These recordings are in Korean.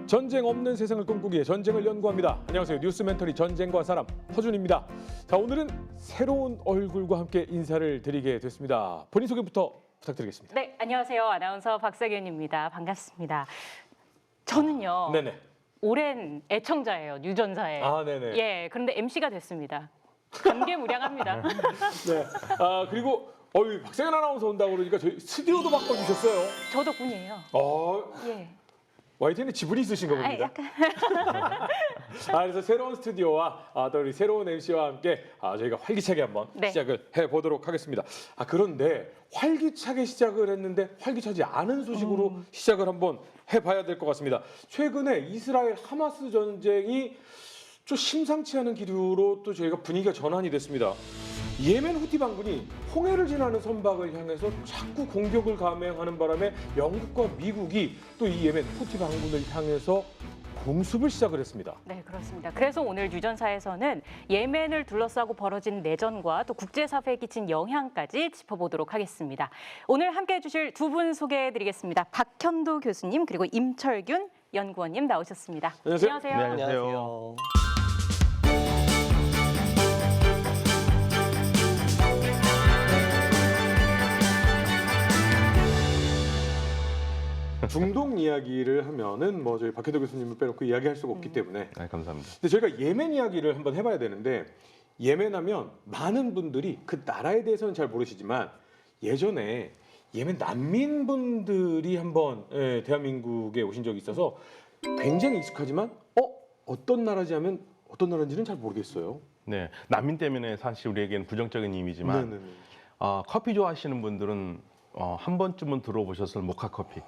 전쟁 없는 세상을 꿈꾸기에 전쟁을 연구합니다. 안녕하세요. 뉴스 멘터리 전쟁과 사람 허준입니다. 자, 오늘은 새로운 얼굴과 함께 인사를 드리게 됐습니다. 본인 소개부터 부탁드리겠습니다. 네, 안녕하세요. 아나운서 박세균입니다. 반갑습니다. 저는요. 네네. 오랜 애청자예요. 뉴전사에. 아, 네네. 예, 그런데 MC가 됐습니다. 감개무량합니다. 네. 아, 그리고 박세균 아나운서 온다고 그러니까 저희 스튜디오도 바꿔주셨어요. 저 덕분이에요. 예. YTN에 지분이 있으신가 봅니다. 약간. 그래서 새로운 스튜디오와 또 우리 새로운 MC와 함께 저희가 활기차게 한번 네. 시작을 해보도록 하겠습니다. 그런데 활기차게 시작을 했는데 활기차지 않은 소식으로 시작을 한번 해봐야 될 것 같습니다. 최근에 이스라엘 하마스 전쟁이 좀 심상치 않은 기류로 또 저희가 분위기가 전환이 됐습니다. 예멘 후티 반군이 홍해를 지나는 선박을 향해서 자꾸 공격을 감행하는 바람에 영국과 미국이 또 이 예멘 후티 반군을 향해서 공습을 시작을 했습니다. 네, 그렇습니다. 그래서 오늘 뉴전사에서는 예멘을 둘러싸고 벌어진 내전과 또 국제사회에 끼친 영향까지 짚어보도록 하겠습니다. 오늘 함께해 주실 두 분 소개해드리겠습니다. 박현도 교수님 그리고 임철균 연구원님 나오셨습니다. 안녕하세요. 안녕하세요. 네, 안녕하세요. 중동 이야기를 하면은 저희 박혜도 교수님을 빼놓고 이야기할 수가 없기 때문에. 네, 감사합니다. 근데 저희가 예멘 이야기를 한번 해봐야 되는데 예멘하면 많은 분들이 그 나라에 대해서는 잘 모르시지만 예전에 예멘 난민분들이 한번 대한민국에 오신 적이 있어서 굉장히 익숙하지만 어떤 나라지 하면 어떤 나라인지는 잘 모르겠어요. 네, 난민 때문에 사실 우리에게는 부정적인 이미지만 네네네. 커피 좋아하시는 분들은 한 번쯤은 들어보셨을 모카 커피.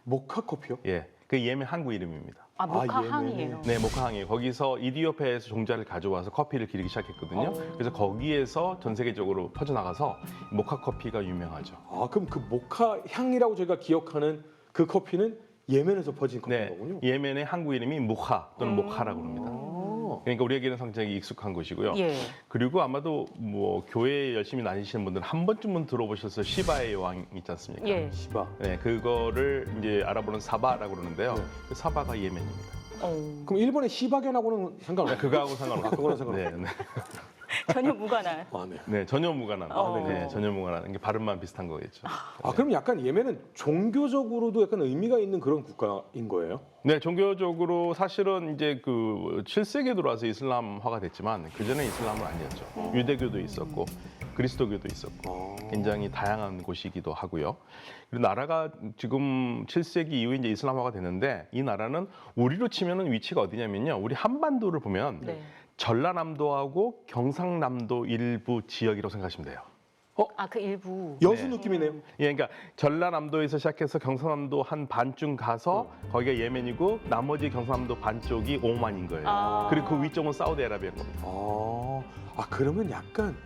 모카 커피요? 예, 그 예멘 항구 이름입니다. 모카항이에요. 네, 모카항이에요. 거기서 이디오피아에서 종자를 가져와서 커피를 기르기 시작했거든요. 그래서 거기에서 전 세계적으로 퍼져나가서 모카 커피가 유명하죠. 그럼 그 모카 향이라고 저희가 기억하는 그 커피는 예멘에서 퍼진 네, 커피거군요. 예멘의 항구 이름이 무하 또는 모카라고 합니다. 그러니까 우리에게는 상당히 익숙한 곳이고요. 예. 그리고 아마도 교회에 열심히 다니시는 분들은 한 번쯤은 들어보셨을 시바의 여왕 있지 않습니까? 예. 시바. 네, 그거를 이제 아랍어로는 사바라고 그러는데요. 네. 그 사바가 예멘입니다. 그럼 일본의 시바견하고는 네, 상관없어요? 그거하고 상관없어요. 그거랑 상관없어요. 네, 네. 전혀 무관한. 네. 네, 전혀 무관한. 네. 네, 전혀 무관한. 게 발음만 비슷한 거겠죠. 그럼 약간 예멘은 종교적으로도 약간 의미가 있는 그런 국가인 거예요? 네, 종교적으로 사실은 이제 그 7세기에 들어와서 이슬람화가 됐지만 그 전에 이슬람은 아니었죠. 유대교도 있었고 그리스도교도 있었고 굉장히 다양한 곳이기도 하고요. 그리고 나라가 지금 7세기 이후에 이제 이슬람화가 됐는데 이 나라는 우리로 치면은 위치가 어디냐면요. 우리 한반도를 보면 네. 전라남도하고 경상남도 일부 지역이라고 생각하시면 돼요. 그 일부. 여수 네. 느낌이네요. 예, 그러니까 전라남도에서 시작해서 경상남도 한 반쯤 가서 거기가 예멘이고 나머지 경상남도 반쪽이 오만인 거예요. 그리고 그 위쪽은 사우디아라비아인 겁니다. 그러면 약간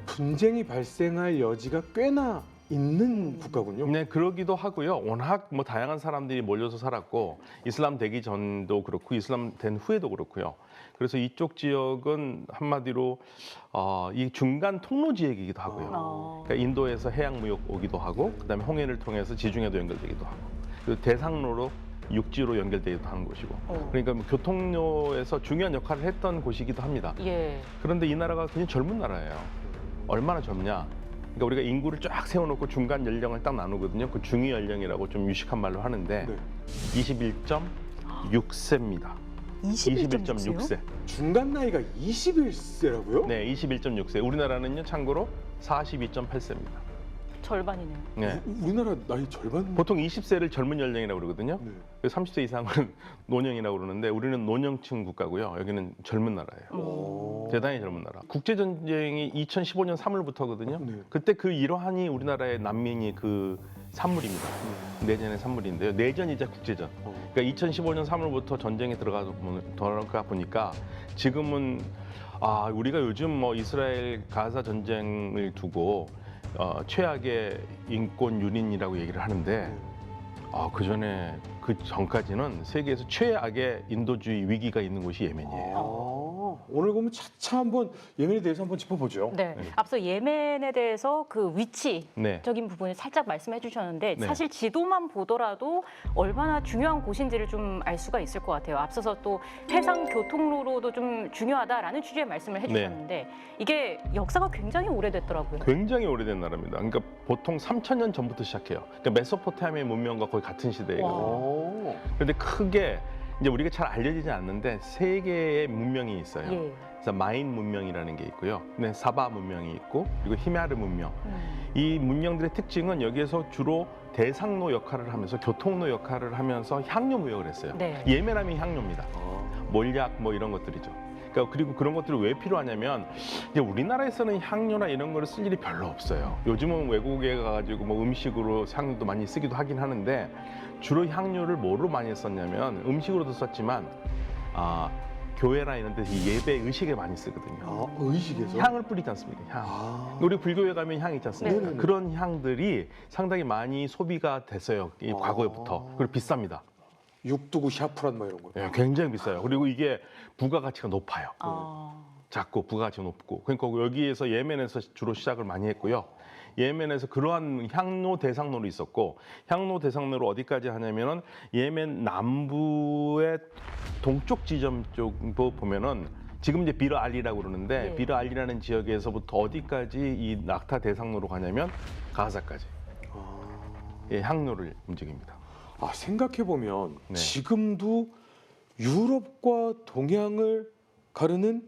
분쟁이 발생할 여지가 꽤나 있는 국가군요. 네, 그러기도 하고요. 워낙 다양한 사람들이 몰려서 살았고 이슬람 되기 전도 그렇고 이슬람 된 후에도 그렇고요. 그래서 이쪽 지역은 한마디로 이 중간 통로 지역이기도 하고요. 그러니까 인도에서 해양 무역 오기도 하고 그다음에 홍해를 통해서 지중해도 연결되기도 하고 그리고 대상로로 육지로 연결되기도 하는 곳이고 그러니까 교통로에서 중요한 역할을 했던 곳이기도 합니다. 예. 그런데 이 나라가 굉장히 젊은 나라예요. 얼마나 젊냐? 그러니까 우리가 인구를 쫙 세워놓고 중간 연령을 딱 나누거든요. 그 중위 연령이라고 좀 유식한 말로 하는데 21.6세입니다. 21.6세. 중간 나이가 21세라고요? 네, 21.6세. 우리나라는요, 참고로 42.8세입니다. 절반이네요. 네. 우리나라 나이 절반. 보통 20세를 젊은 연령이라고 그러거든요. 네. 30세 이상은 노년이라고 그러는데 우리는 노년층 국가고요. 여기는 젊은 나라예요. 대단히 젊은 나라. 국제전쟁이 2015년 3월부터거든요. 네. 그때 그 일환이 우리나라의 난민이 그 산물입니다. 내전의 산물인데요. 내전이자 국제전. 그러니까 2015년 3월부터 전쟁에 들어가 보니까 지금은 우리가 요즘 이스라엘 가자 전쟁을 두고 최악의 인권 유린이라고 얘기를 하는데 그 전까지는 세계에서 최악의 인도주의 위기가 있는 곳이 예멘이에요. 오늘 그러면 차차 한번 예멘에 대해서 한번 짚어보죠. 네. 앞서 예멘에 대해서 그 위치적인 네. 부분을 살짝 말씀해 주셨는데 네. 사실 지도만 보더라도 얼마나 중요한 곳인지를 좀 알 수가 있을 것 같아요. 앞서서 또 해상 교통로로도 좀 중요하다라는 취지의 말씀을 해주셨는데 이게 역사가 굉장히 오래됐더라고요. 굉장히 오래된 나라입니다. 그러니까 보통 3,000년 전부터 시작해요. 그러니까 메소포타미아 문명과 거의 같은 시대이거든요. 오. 그런데 크게 이제 우리가 잘 알려지지 않는데 세 개의 문명이 있어요. 예. 그래서 마인 문명이라는 게 있고요. 네, 사바 문명이 있고 그리고 히메아르 문명. 음. 이 문명들의 특징은 여기에서 주로 대상로 역할을 하면서 교통로 역할을 하면서 향료 무역을 했어요. 네. 예멘하면 향료입니다. 아. 몰약 뭐 이런 것들이죠. 그러니까 그리고 그런 것들이 왜 필요하냐면 이제 우리나라에서는 향료나 이런 거를 쓸 일이 별로 없어요. 요즘은 외국에 가가지고 뭐 음식으로 향료도 많이 쓰기도 하긴 하는데 주로 향료를 뭐로 많이 썼냐면 음식으로도 썼지만 교회나 이런 데서 예배 의식에 많이 쓰거든요. 아, 의식에서? 향을 뿌리지 않습니까? 향. 아. 우리 불교에 가면 향 있지 않습니까? 네네네. 그런 향들이 상당히 많이 소비가 됐어요. 이 아. 과거에부터. 그리고 비쌉니다. 육두구 샤프란 뭐 이런 거. 예, 굉장히 비싸요. 그리고 이게 부가가치가 높아요. 아. 작고 부가가치가 높고. 그러니까 여기에서 예멘에서 주로 시작을 많이 했고요. 예멘에서 그러한 향로 대상로로 있었고 향로 대상로로 어디까지 하냐면은 예멘 남부의 동쪽 지점 쪽도 보면은 지금 이제 비르 알리라고 그러는데 네. 비르 알리라는 지역에서부터 어디까지 이 낙타 대상로로 가냐면 가사까지 예, 항로를 움직입니다. 아, 생각해보면 네. 지금도 유럽과 동양을 가르는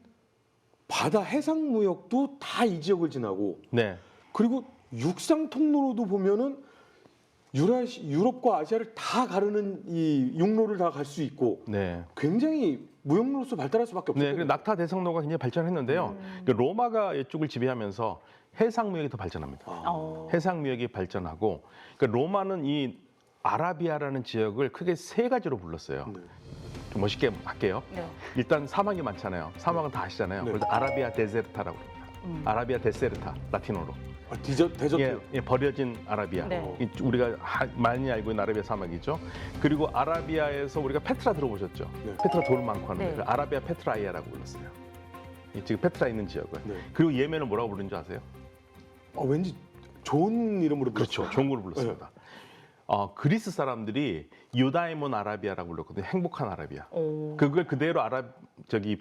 바다 해상 무역도 다 이 지역을 지나고 네, 그리고 육상 통로로도 보면은 유럽과 아시아를 다 가르는 이 육로를 다 갈 수 있고 네. 굉장히 무역로로서 발달할 수밖에 없어요. 네, 그래서 낙타 대상로가 굉장히 발전했는데요. 그 로마가 이쪽을 지배하면서 해상 무역이 더 발전합니다. 어. 해상 무역이 발전하고 그러니까 로마는 이 아라비아라는 지역을 크게 세 가지로 불렀어요. 네. 좀 멋있게 할게요. 네. 일단 사막이 많잖아요. 사막은 다 아시잖아요. 네. 그래서 아라비아 데세르타라고 합니다. 아라비아 데세르타 라틴어로. 아, 데저트. 예, 버려진 아라비아. 네. 우리가 많이 알고 있는 아라비아 사막이죠. 그리고 아라비아에서 우리가 페트라 들어보셨죠? 네. 페트라 돌 많고 하는데 네. 그 아라비아 페트라이아라고 불렀어요. 지금 페트라 있는 지역을. 네. 그리고 예멘을 뭐라고 부르는 줄 아세요? 왠지 좋은 이름으로 그렇죠. 불렀어요. 종으로 불렀습니다. 그리스 사람들이 유다이몬 아라비아라고 불렀거든요. 행복한 아라비아. 오. 그걸 그대로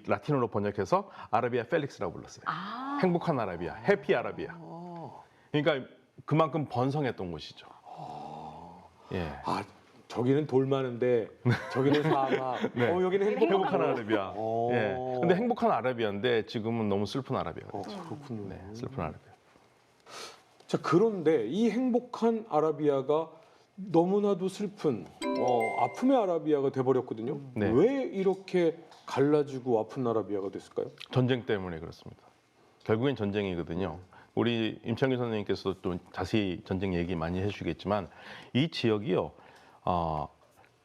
라틴어로 번역해서 아라비아 펠릭스라고 불렀어요. 아. 행복한 아라비아, 해피 아라비아. 그러니까 그만큼 번성했던 곳이죠. 예. 아, 저기는 돌 많은데 저기는 사막. 네. 여기는 행복한 행복한 곳. 아라비아. 어. 예. 근데 행복한 아라비아인데 지금은 너무 슬픈 아라비아가 됐죠. 그렇군요. 네, 슬픈 아라비아. 자, 그런데 이 행복한 아라비아가 너무나도 슬픈 아픔의 아라비아가 돼버렸거든요. 네. 왜 이렇게 갈라지고 아픈 아라비아가 됐을까요? 전쟁 때문에 그렇습니다. 결국엔 전쟁이거든요. 우리 임창규 선생님께서 또 자세히 전쟁 얘기 많이 해주시겠지만 이 지역이요.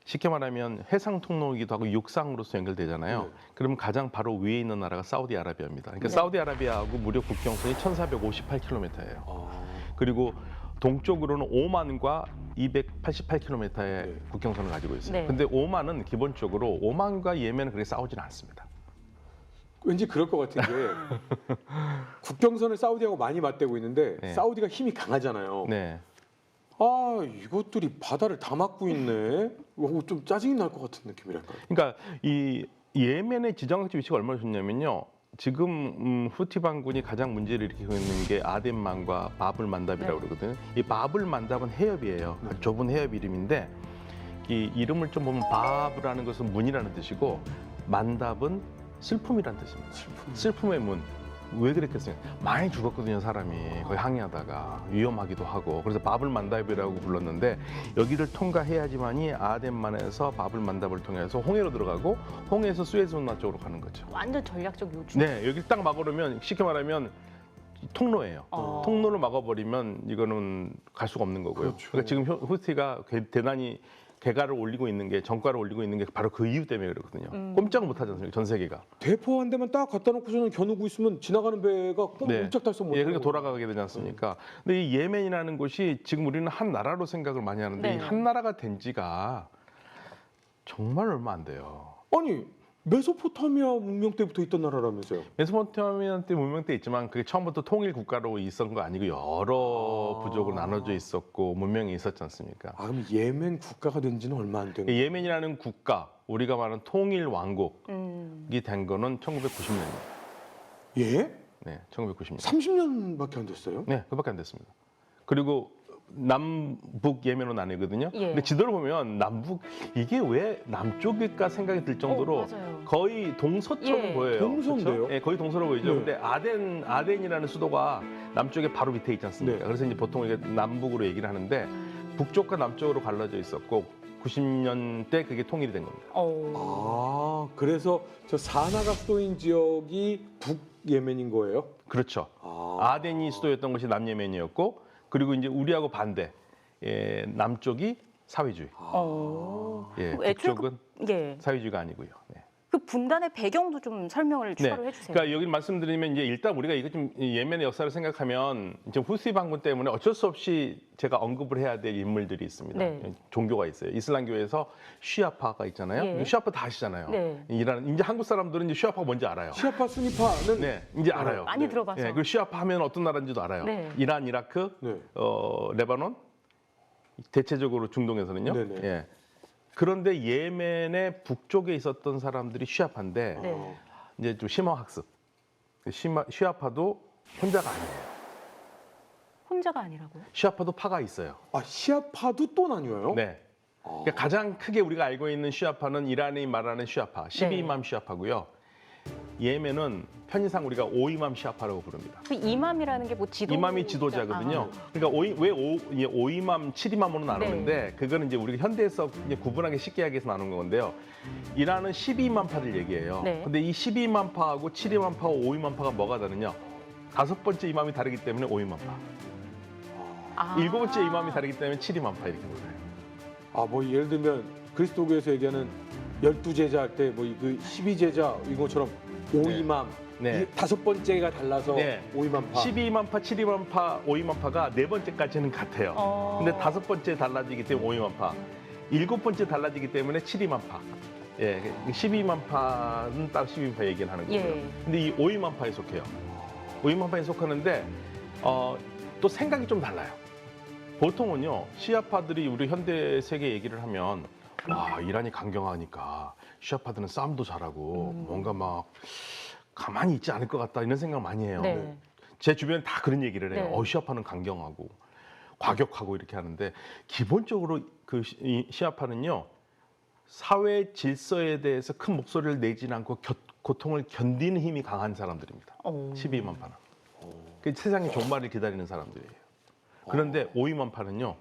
쉽게 말하면 해상 통로이기도 하고 육상으로서 연결되잖아요. 네. 그러면 가장 바로 위에 있는 나라가 사우디아라비아입니다. 그러니까 네. 사우디아라비아하고 무려 국경선이 1,458km예요. 아, 그리고 동쪽으로는 오만과 288km의 네. 국경선을 가지고 있어요. 네. 근데 오만은 기본적으로 오만과 예멘은 그렇게 싸우지는 않습니다. 왠지 그럴 것 같은 게 국경선을 사우디하고 많이 맞대고 있는데 네. 사우디가 힘이 강하잖아요. 네. 아, 이것들이 바다를 다 막고 있네. 좀 짜증이 날 것 같은 느낌이랄까요? 그러니까 이 예멘의 지정학적 위치가 얼마나 좋냐면요. 지금 후티 반군이 가장 문제를 일으키고 있는 게 아덴만과 바불 만답이라고 네. 그러거든요. 이 바불 만답은 해협이에요. 아주 좁은 해협 이름인데 이 이름을 좀 보면 바브라는 것은 문이라는 뜻이고 만답은 슬픔이라는 뜻입니다. 슬픔의 문. 왜 그랬겠어요? 많이 죽었거든요, 사람이. 거의 항해하다가 위험하기도 하고. 그래서 바불 만답이라고 불렀는데 여기를 통과해야지만이 아덴만에서 바불 만답을 통해서 홍해로 들어가고 홍해에서 수에즈 운하 쪽으로 가는 거죠. 완전 전략적 요충. 네, 여기 딱 막으려면 쉽게 말하면 통로예요. 통로를 막아버리면 이거는 갈 수가 없는 거고요. 그렇죠. 그러니까 지금 후티가 대단히 개가를 올리고 있는 게 정가를 올리고 있는 게 바로 그 이유 때문에 그렇거든요. 꼼짝 못 하지 않습니까? 전 세계가. 대포 한 대만 딱 갖다 놓고서는 겨누고 있으면 지나가는 배가 꼼짝달싹 못 예, 그러니까 하고. 돌아가게 되지 않습니까? 근데 이 예멘이라는 곳이 지금 우리는 한 나라로 생각을 많이 하는데 네. 이 한 나라가 된 지가 정말 얼마 안 돼요. 아니 메소포타미아 문명 때부터 있던 나라라면서요? 메소포타미아 때 문명 때 있지만 그게 처음부터 통일 국가로 있었던 거 아니고 여러 부족으로 나눠져 있었고 문명이 있었지 않습니까? 아, 그럼 예멘 국가가 된 지는 얼마 안 된 거예요? 예멘이라는 국가, 우리가 말하는 통일 왕국이 된 거는 1990년입니다. 예? 네, 1990년. 30년밖에 안 됐어요? 네, 그밖에 안 됐습니다. 그리고 남북 예멘으로 나뉘거든요. 예. 근데 지도를 보면 남북 이게 왜 남쪽일까 생각이 들 정도로 맞아요. 거의 동서처럼 예. 보여요. 동서인데요? 그렇죠? 예, 거의 동서로 보이죠. 네. 근데 아덴이라는 수도가 남쪽에 바로 밑에 있지 않습니까? 네. 그래서 이제 보통 이게 남북으로 얘기를 하는데 북쪽과 남쪽으로 갈라져 있었고 90년대 그게 통일이 된 겁니다. 아, 그래서 저 사나가 수도인 지역이 북예멘인 거예요? 그렇죠. 아, 아덴이 수도였던 것이 남예멘이었고 그리고 이제 우리하고 반대 남쪽이 사회주의. 예, 애초에 북쪽은 예. 사회주의가 아니고요. 네. 그 분단의 배경도 좀 설명을 추가로 해주세요. 그러니까 여기 말씀드리면 이제 일단 우리가 이거 좀 예멘의 역사를 생각하면 이제 후시 반군 때문에 어쩔 수 없이 제가 언급을 해야 될 인물들이 있습니다. 네. 종교가 있어요. 이슬람교에서 쉬아파가 있잖아요. 예. 쉬아파 다 아시잖아요. 네. 이제 한국 사람들은 이제 쉬아파가 뭔지 알아요. 시아파, 수니파는 네, 이제 알아요. 많이 네. 들어봐서. 예, 그리고 쉬아파 하면 어떤 나라인지도 알아요. 네. 이란, 이라크, 네. 레바논, 대체적으로 중동에서는요. 네네. 예. 그런데 예멘의 북쪽에 있었던 사람들이 쉬아파인데 네. 이제 좀 심화 학습. 쉬아파도 혼자가 아니에요. 혼자가 아니라고요? 쉬아파도 파가 있어요. 아, 시아파도 또 나뉘어요? 네. 그러니까 가장 크게 우리가 알고 있는 쉬아파는 이란이 말하는 쉬아파, 12이맘 쉬아파고요. 예멘은 편의상 우리가 5이맘 쉬아파라고 부릅니다. 그 이맘이라는 게 뭐 지도 이맘이 지도자거든요. 그러니까 왜 5이맘, 7이맘으로 나누는데 그거는 이제 우리가 현대에서 이제 구분하기 쉽게 하기 위해서 나눈 건데요. 이란은 12이맘파를 얘기해요. 네. 근데 이 12이맘파하고 7이맘파하고 5이맘파가 뭐가 다르냐? 다섯 번째 이맘이 다르기 때문에 5이맘파. 일곱 번째 이맘이 다르기 때문에 7이맘파 이렇게 불러요. 아, 뭐 예를 들면 그리스도교에서 얘기하는 12제자 할 때 뭐 그 12제자 이것처럼 5이맘 네. 이 다섯 번째가 달라서 네. 5이맘파. 12이맘파, 7이맘파, 5이맘파가 네 번째까지는 같아요. 근데 다섯 번째 달라지기 때문에 5이맘파, 일곱 번째 달라지기 때문에 7이맘파. 예, 12이맘파는 딱 12이맘파 얘기를 하는 거고요. 예. 근데 이 5이맘파에 속해요. 5이맘파에 속하는데 또 생각이 좀 달라요. 보통은요, 시아파들이 우리 현대 세계 얘기를 하면 와, 이란이 강경하니까 시아파들은 싸움도 잘하고 뭔가 막 가만히 있지 않을 것 같다 이런 생각 많이 해요. 네. 제 주변에 다 그런 얘기를 해요. 네. 시아파는 강경하고 과격하고 이렇게 하는데 기본적으로 이 시아파는요 사회 질서에 대해서 큰 목소리를 내지 않고 고통을 견디는 힘이 강한 사람들입니다. 12만파는 그 세상의 종말을 기다리는 사람들이에요. 그런데 5위만파는요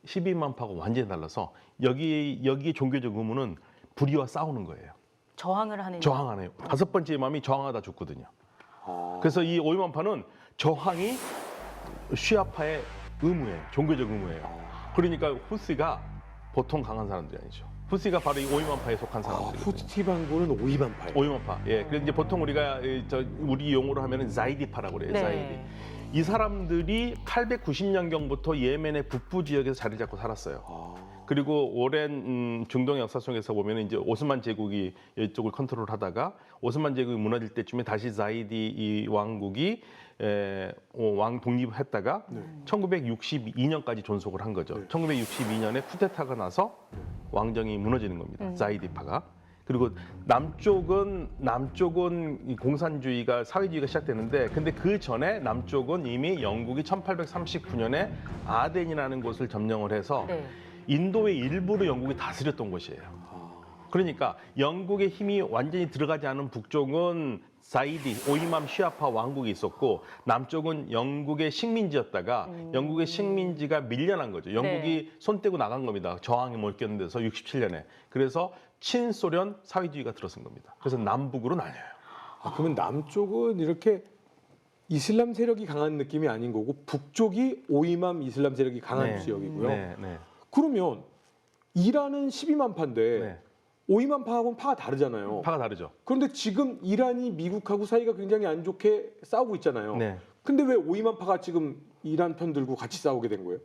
12만파가 완전히 달라서 여기에 종교적 의무는 불의와 싸우는 거예요. 저항을 하는 저항하네요. 다섯 번째 이맘이 저항하다 죽거든요. 아. 그래서 이 5위만파는 저항이 쉬아파의 의무예요. 종교적 의무예요. 그러니까 후시가 보통 강한 사람들이 아니죠. 후시가 바로 이 5위만파에 속한 사람들이거든요. 후티 반군은 5위만파예요. 5위만파. 예. 그래서 이제 보통 우리가 우리 용어로 하면은 자이디파라고 그래요. 네. 자이디. 이 사람들이 890년경부터 예멘의 북부 지역에서 자리 잡고 살았어요. 그리고 오랜 중동 역사 속에서 보면 이제 오스만 제국이 이쪽을 컨트롤하다가 오스만 제국이 무너질 때쯤에 다시 자이디 이 왕국이 왕 독립했다가 1962년까지 존속을 한 거죠. 1962년에 쿠데타가 나서 왕정이 무너지는 겁니다. 자이디파가. 그리고 남쪽은 이 공산주의가 사회주의가 시작되는데 근데 그 전에 남쪽은 이미 영국이 1839년에 아덴이라는 곳을 점령을 해서 네. 인도의 일부를 영국이 다스렸던 곳이에요. 그러니까 영국의 힘이 완전히 들어가지 않은 북쪽은 사이디, 오이맘 시아파 왕국이 있었고 남쪽은 영국의 식민지였다가 영국의 식민지가 밀려난 거죠. 영국이 손 떼고 나간 겁니다. 저항에 못 견뎌서 데서 67년에. 그래서 친소련 사회주의가 들어선 겁니다. 그래서 남북으로 나뉘어요. 아, 그러면 남쪽은 이렇게 이슬람 세력이 강한 느낌이 아닌 거고 북쪽이 오이맘 이슬람 세력이 강한 지역이고요. 네, 네. 그러면 이란은 12만파인데 네. 5위만파하고는 파가 다르잖아요. 파가 다르죠. 그런데 지금 이란이 미국하고 사이가 굉장히 안 좋게 싸우고 있잖아요. 네. 근데 왜 5위만파가 지금 이란 편 들고 같이 싸우게 된 거예요?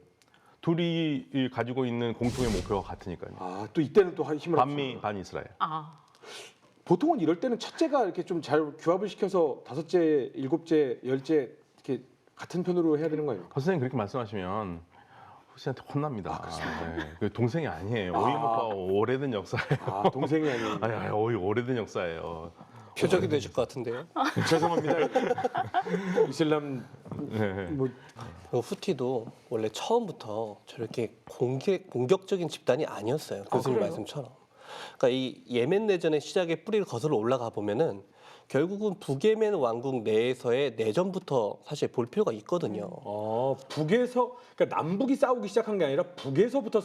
둘이 가지고 있는 공통의 목표가 같으니까요. 아, 또 이때는 또 힘을 반미 반 이스라엘. 보통은 이럴 때는 첫째가 이렇게 좀 잘 규합을 시켜서 다섯째, 일곱째, 열째 이렇게 같은 편으로 해야 되는 거예요. 선생님 그렇게 말씀하시면 후시한테 혼납니다. 네. 그 동생이 아니에요. 오이모가 오래된 역사예요. 아, 동생이 아니에요. 아니, 오래된 역사예요. 표적이 되실 것 같은데요. 죄송합니다. 이슬람 네. 뭐 후티도 원래 처음부터 저렇게 공격적인 집단이 아니었어요. 교수님 그래요? 말씀처럼. 그러니까 이 예멘 내전의 시작의 뿌리를 거슬러 올라가 보면은 결국은 북예멘 왕국 내에서의 내전부터 사실 볼 필요가 있거든요. 북에서 그러니까 남북이 싸우기 시작한 게 아니라 북에서부터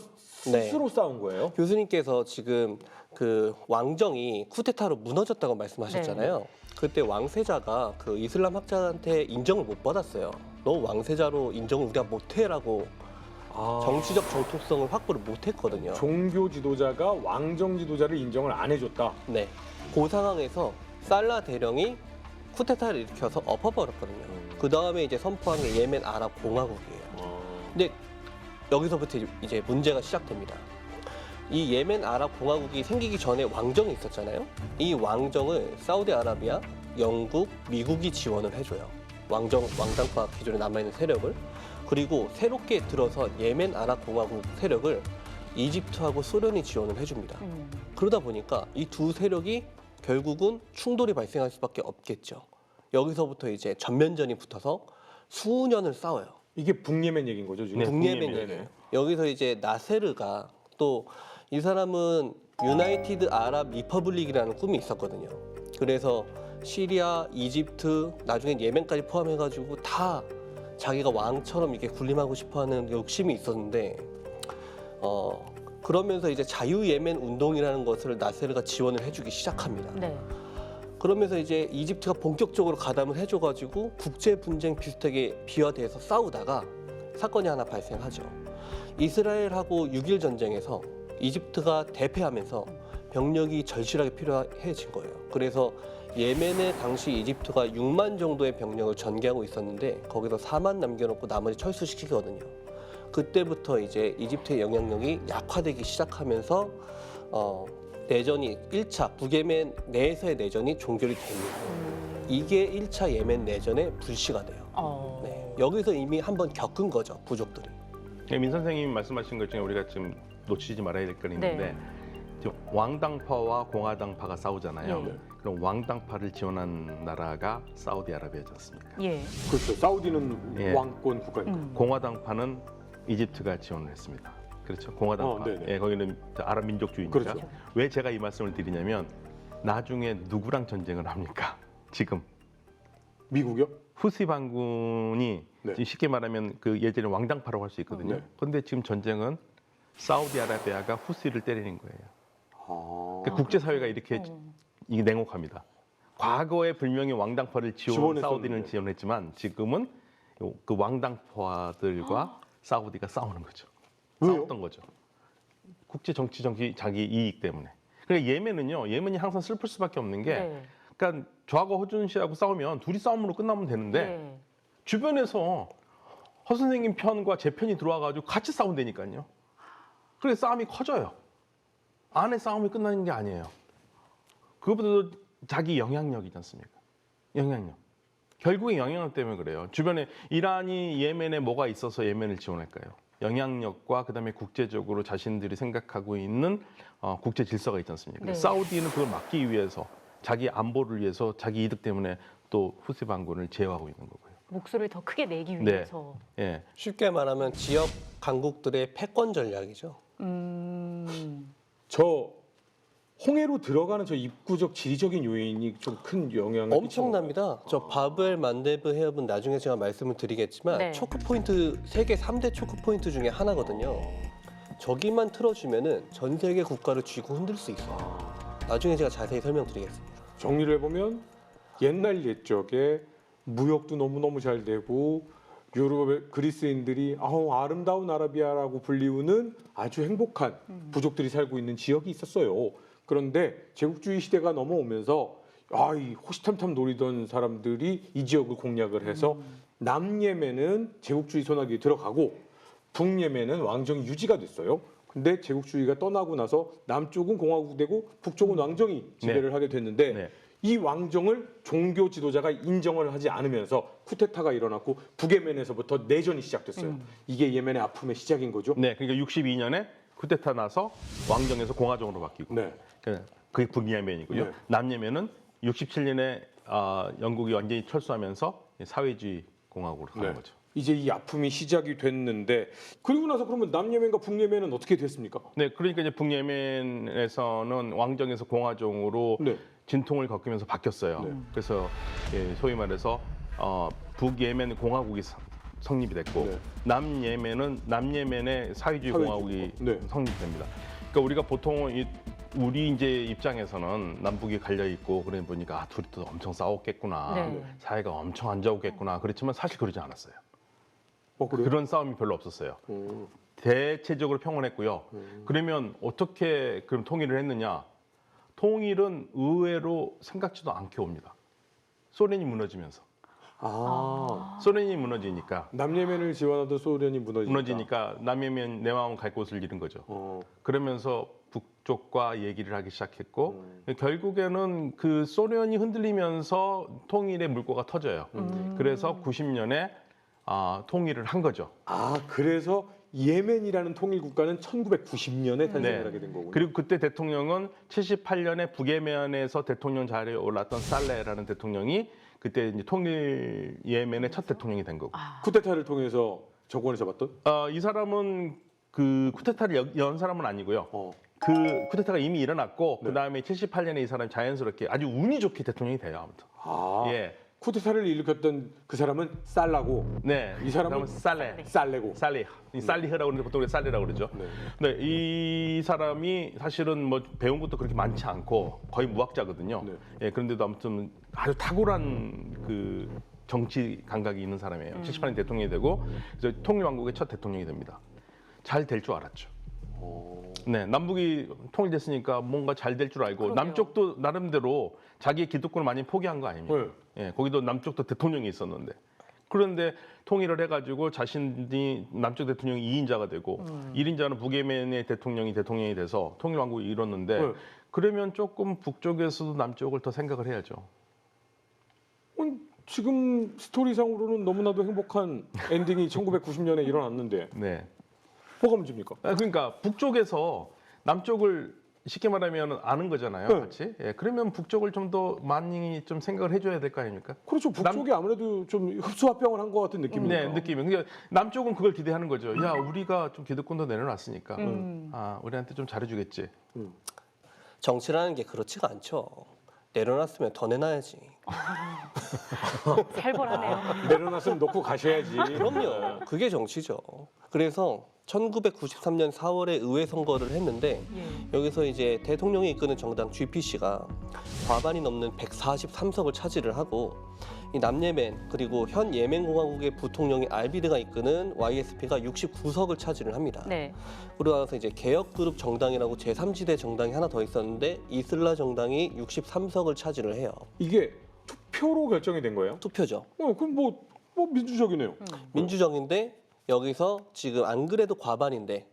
네. 스스로 싸운 거예요. 교수님께서 지금 그 왕정이 쿠데타로 무너졌다고 말씀하셨잖아요. 그때 왕세자가 그 이슬람 학자한테 인정을 못 받았어요. 너 왕세자로 인정을 우리가 못해라고 정치적 정통성을 확보를 못했거든요. 종교 지도자가 왕정 지도자를 인정을 안 해줬다. 네. 그 상황에서 살라 대령이 쿠데타를 일으켜서 엎어버렸거든요. 그 다음에 이제 선포한 게 예멘 아랍 공화국이에요. 근데 여기서부터 이제 문제가 시작됩니다. 이 예멘 아랍 공화국이 생기기 전에 왕정이 있었잖아요. 이 왕정을 사우디아라비아, 영국, 미국이 지원을 해줘요. 왕당파 기존에 남아있는 세력을. 그리고 새롭게 들어서 예멘 아랍 공화국 세력을 이집트하고 소련이 지원을 해줍니다. 그러다 보니까 이 두 세력이 결국은 충돌이 발생할 수밖에 없겠죠. 여기서부터 이제 전면전이 붙어서 수년을 싸워요. 이게 북예멘 얘기인 거죠 지금. 네, 북예멘 북예멘. 얘기예요. 여기서 이제 나세르가 또 이 사람은 유나이티드 아랍 리퍼블릭이라는 꿈이 있었거든요. 그래서 시리아, 이집트, 나중엔 예멘까지 포함해가지고 다 자기가 왕처럼 이렇게 군림하고 싶어하는 욕심이 있었는데, 그러면서 이제 자유 예멘 운동이라는 것을 나세르가 지원을 해주기 시작합니다. 네. 그러면서 이제 이집트가 본격적으로 가담을 해줘가지고 국제 분쟁 비슷하게 비화돼서 싸우다가 사건이 하나 발생하죠. 이스라엘하고 6.1 전쟁에서 이집트가 대패하면서 병력이 절실하게 필요해진 거예요. 그래서 예멘에 당시 이집트가 6만 정도의 병력을 전개하고 있었는데 거기서 4만 남겨놓고 나머지 철수시키거든요. 그때부터 이제 이집트의 영향력이 약화되기 시작하면서 내전이 1차 북예멘 내에서의 내전이 종결이 됩니다. 이게 1차 예멘 내전의 불씨가 돼요. 네. 여기서 이미 한번 겪은 거죠, 부족들이. 민 선생님이 말씀하신 것 중에 우리가 지금 놓치지 말아야 될 건 있는데 지금 왕당파와 공화당파가 싸우잖아요. 네. 그럼 왕당파를 지원한 나라가 사우디아라비아지 않습니까? 예. 그렇죠. 사우디는 예. 왕권 국가니까. 공화당파는 이집트가 지원을 했습니다. 그렇죠. 공화당파. 네네. 예, 거기는 아랍 민족주의니까. 그렇죠. 왜 제가 이 말씀을 드리냐면 나중에 누구랑 전쟁을 합니까? 지금 미국이요? 후시 반군이 네. 지금 쉽게 말하면 그 예전에 왕당파라고 할 수 있거든요. 네. 그런데 지금 전쟁은 사우디아라비아가 후시를 때리는 거예요. 아. 그러니까 국제사회가 이렇게 이게 냉혹합니다. 과거에 분명히 왕당파를 지원했었는데. 사우디는 지원했지만 지금은 그 왕당파들과 사우디가 싸우는 거죠. 왜요? 싸웠던 거죠. 국제 정치 자기 이익 때문에. 그러니까 예멘이 항상 슬플 수밖에 없는 게, 네. 그러니까 저하고 허준씨하고 싸우면 둘이 싸움으로 끝나면 되는데 네. 주변에서 허 선생님 편과 제 편이 들어와가지고 같이 싸운다니까요. 그래서 싸움이 커져요. 안에 싸움이 끝나는 게 아니에요. 그것보다도 자기 영향력이지 않습니까? 영향력. 결국에 영향력 때문에 그래요. 주변에 이란이 예멘에 뭐가 있어서 예멘을 지원할까요? 영향력과 그다음에 국제적으로 자신들이 생각하고 있는 국제 질서가 있지 않습니까? 네. 사우디는 그걸 막기 위해서 자기 안보를 위해서 자기 이득 때문에 또 후시 반군을 제어하고 있는 거고요. 목소리를 더 크게 내기 네. 위해서. 예. 쉽게 말하면 지역 강국들의 패권 전략이죠. 저 홍해로 들어가는 저 입구적 지리적인 요인이 좀 큰 영향을 엄청납니다. 저 바벨 만데브 해협은 나중에 제가 말씀을 드리겠지만 네. 초크 포인트 세계 3대 초크 포인트 중에 하나거든요. 저기만 틀어주면은 전 세계 국가를 쥐고 흔들 수 있어요. 나중에 제가 자세히 설명드리겠습니다. 정리를 해보면 옛날 옛적에 무역도 너무너무 잘 되고 유럽의 그리스인들이 아름다운 아라비아라고 불리우는 아주 행복한 부족들이 살고 있는 지역이 있었어요. 그런데 제국주의 시대가 넘어오면서 이 호시탐탐 노리던 사람들이 이 지역을 공략을 해서 남예멘은 제국주의 손아귀에 들어가고 북예멘은 왕정이 유지가 됐어요. 근데 제국주의가 떠나고 나서 남쪽은 공화국이 되고 북쪽은 왕정이 지배를 하게 됐는데 네. 이 왕정을 종교 지도자가 인정을 하지 않으면서 쿠데타가 일어났고 북예멘에서부터 내전이 시작됐어요. 이게 예멘의 아픔의 시작인 거죠. 네, 그러니까 62년에 쿠데타 나서 왕정에서 공화정으로 바뀌고 네. 그게 북예멘이고요. 네. 남예멘은 67년에 영국이 완전히 철수하면서 사회주의 공화국으로 가는 네. 거죠. 이제 이 아픔이 시작이 됐는데 그리고 나서 그러면 남예멘과 북예멘은 어떻게 됐습니까? 네, 그러니까 이제 북예멘에서는 왕정에서 공화정으로 네. 진통을 겪으면서 바뀌었어요. 네. 그래서 소위 말해서 북예멘 공화국이 성립이 됐고 네. 남예멘의 사회주의 공화국이 네. 성립됩니다. 그러니까 우리가 보통 우리 이제 입장에서는 남북이 갈려 있고 그래 보니까 둘이 또 엄청 싸웠겠구나, 네. 사이가 엄청 안 좋겠구나. 그렇지만 사실 그러지 않았어요. 그래요? 그런 싸움이 별로 없었어요. 대체적으로 평온했고요. 그러면 어떻게 그럼 통일을 했느냐? 통일은 의외로 생각지도 않게 옵니다. 소련이 무너지면서. 소련이 무너지니까 남예멘을 지원하던 소련이 무너지니까 남예면 내 마음은 갈 곳을 잃은 거죠. 그러면서 북쪽과 얘기를 하기 시작했고 결국에는 그 소련이 흔들리면서 통일의 물꼬가 터져요. 그래서 90년에 통일을 한 거죠. 그래서 예멘이라는 통일 국가는 1990년에 탄생을 네. 하게 된 거군요. 그리고 그때 대통령은 78년에 북예멘에서 대통령 자리에 올랐던 살레라는 대통령이 그때 이제 통일 예멘의 첫 대통령이 된 거고. 쿠데타를 통해서 정권을 잡았던? 이 사람은 그 쿠데타를 연 사람은 아니고요. 그 쿠데타가 이미 일어났고 네. 그 다음에 78년에 이 사람이 자연스럽게 아주 운이 좋게 대통령이 돼요. 아무튼. 예. 쿠데타를 일으켰던 그 사람은 살라고 네. 이 사람은 살레고. 이 살리흐라고 그러는데 보통 우리 살리라고 그러죠. 네. 네, 이 사람이 사실은 뭐 배운 것도 그렇게 많지 않고 거의 무학자거든요. 네. 예, 그런데도 아무튼 아주 탁월한 그 정치 감각이 있는 사람이에요. 78년 대통령이 되고 그래서 통일왕국의 첫 대통령이 됩니다. 잘 될 줄 알았죠. 네, 남북이 통일됐으니까 뭔가 잘 될 줄 알고 그러게요. 남쪽도 나름대로 자기의 기득권을 많이 포기한 거 아닙니까? 네. 예, 거기도 남쪽도 대통령이 있었는데 그런데 통일을 해가지고 자신이 남쪽 대통령이 2인자가 되고 1인자는 북예멘의 대통령이 돼서 통일왕국이 이뤘는데 네. 그러면 조금 북쪽에서도 남쪽을 더 생각을 해야죠. 지금 스토리상으로는 너무나도 행복한 엔딩이 1990년에 일어났는데 네. 뭐가 문제입니까? 그러니까 북쪽에서 남쪽을 쉽게 말하면 아는 거잖아요, 네. 같이. 예, 그러면 북쪽을 좀 더 많이 좀 생각을 해줘야 될 거 아닙니까? 그렇죠. 북쪽이 아무래도 좀 흡수합병을 한 것 같은 느낌이니까. 네, 느낌이. 그러니까 남쪽은 그걸 기대하는 거죠. 야, 우리가 좀 기득권도 내려놨으니까, 우리한테 좀 잘해주겠지. 정치라는 게 그렇지가 않죠. 내려놨으면 더 내놔야지. 살벌하네요. 내려놨으면 놓고 가셔야지. 그럼요. 그게 정치죠. 그래서 1993년 4월에 의회 선거를 했는데 여기서 이제 대통령이 이끄는 정당 GPC가 과반이 넘는 143석을 차지를 하고 이 남예멘 그리고 현 예멘 공화국의 부통령이 알비드가 이끄는 YSP가 69석을 차지를 합니다. 네. 그러고 나서 이제 개혁그룹 정당이라고 제3지대 정당이 하나 더 있었는데 이슬라 정당이 63석을 차지를 해요. 이게 투표로 결정이 된 거예요? 투표죠. 그럼 뭐 민주적이네요. 민주적인데 여기서 지금 안 그래도 과반인데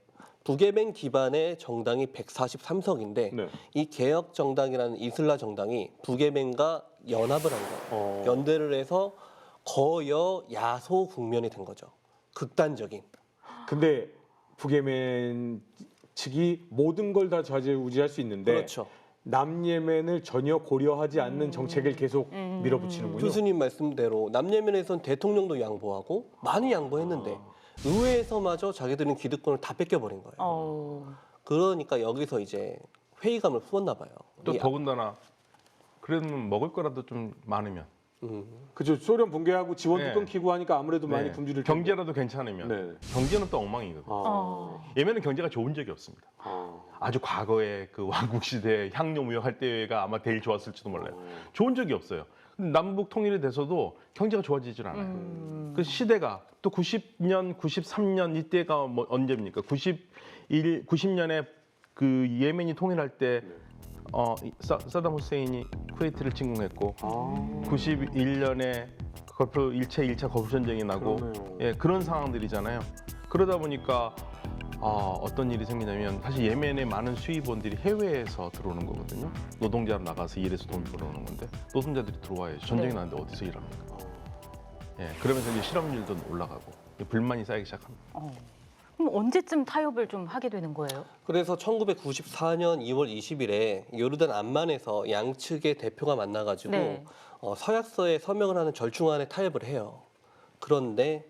북예멘 기반의 정당이 143석인데 네. 이 개혁 정당이라는 이슬라 정당이 북예멘과 연합을 한 거예요. 연대를 해서 거여 야소 국면이 된 거죠. 극단적인. 근데 북예멘 측이 모든 걸 다 좌지우지할 수 있는데 그렇죠. 남예멘을 전혀 고려하지 않는 정책을 계속 밀어붙이는군요. 교수님 말씀대로 남예멘에선 대통령도 양보하고 많이 양보했는데 의회에서마저 자기들은 기득권을 다 뺏겨버린 거예요. 그러니까 여기서 이제 회의감을 품었나 봐요. 또 더군다나 그러면 먹을 거라도 좀 많으면. 그죠. 소련 붕괴하고 지원도 네. 끊기고 하니까 아무래도 많이 네. 굶주릴 경제라도 괜찮으면. 네. 경제는 또 엉망이거든요. 예멘은 경제가 좋은 적이 없습니다. 아주 과거에 그 왕국 시대 향료 무역할 때가 아마 제일 좋았을지도 몰라요. 좋은 적이 없어요. 근데 남북 통일이 돼서도 경제가 좋아지질 않아요. 그 시대가 또 90년, 93년 이때가 뭐 언제입니까? 90년에 그 예멘이 통일할 때 사담 후세인이 쿠웨이트를 침공했고 91년에 걸프 1차 걸프 전쟁이 나고 그러네요. 예, 그런 상황들이잖아요. 그러다 보니까 어떤 일이 생기냐면 사실 예멘의 많은 수입원들이 해외에서 들어오는 거거든요. 노동자로 나가서 일해서 돈 벌어오는 건데 노동자들이 들어와야지. 전쟁이 네. 나는데 어디서 일합니까? 예, 그러면서 이제 실업률도 올라가고 불만이 쌓이기 시작합니다. 그럼 언제쯤 타협을 좀 하게 되는 거예요? 그래서 1994년 2월 20일에 요르단 암만에서 양측의 대표가 만나가지고 네. 서약서에 서명을 하는 절충안에 타협을 해요. 그런데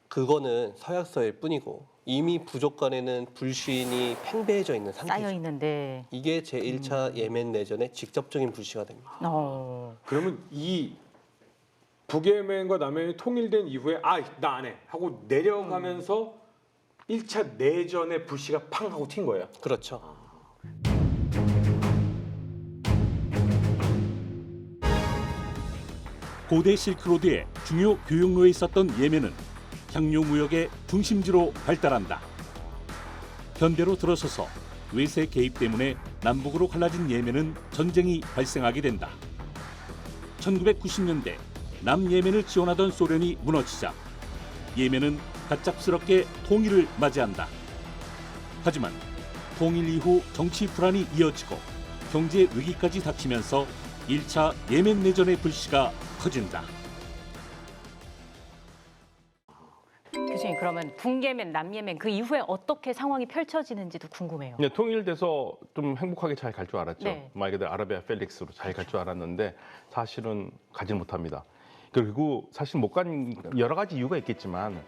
그거는 서약서일 뿐이고 이미 부족 간에는 불신이 팽배해져 있는 쌓여 상태죠. 있는데. 이게 제1차 예멘 내전의 직접적인 불씨가 됩니다. 그러면 이 북예멘과 남예멘이 통일된 이후에 나 안 해 하고 내려가면서 1차 내전의 불씨가 팡 하고 튄 거예요. 그렇죠. 고대 실크로드의 중요 교역로에 있었던 예멘은 향료 무역의 중심지로 발달한다. 현대로 들어서서 외세 개입 때문에 남북으로 갈라진 예멘은 전쟁이 발생하게 된다. 1990년대 남예멘을 지원하던 소련이 무너지자 예멘은 갑작스럽게 통일을 맞이한다. 하지만 통일 이후 정치 불안이 이어지고 경제 위기까지 닥치면서 1차 예멘 내전의 불씨가 커진다. 교수님, 그러면 북예멘, 남예멘 그 이후에 어떻게 상황이 펼쳐지는지도 궁금해요. 네, 통일돼서 좀 행복하게 잘 갈 줄 알았죠. 네. 말 그대로 아라비아 펠릭스로 잘 갈 줄 알았는데 사실은 가지 못합니다. 그리고 사실 못 간 여러 가지 이유가 있겠지만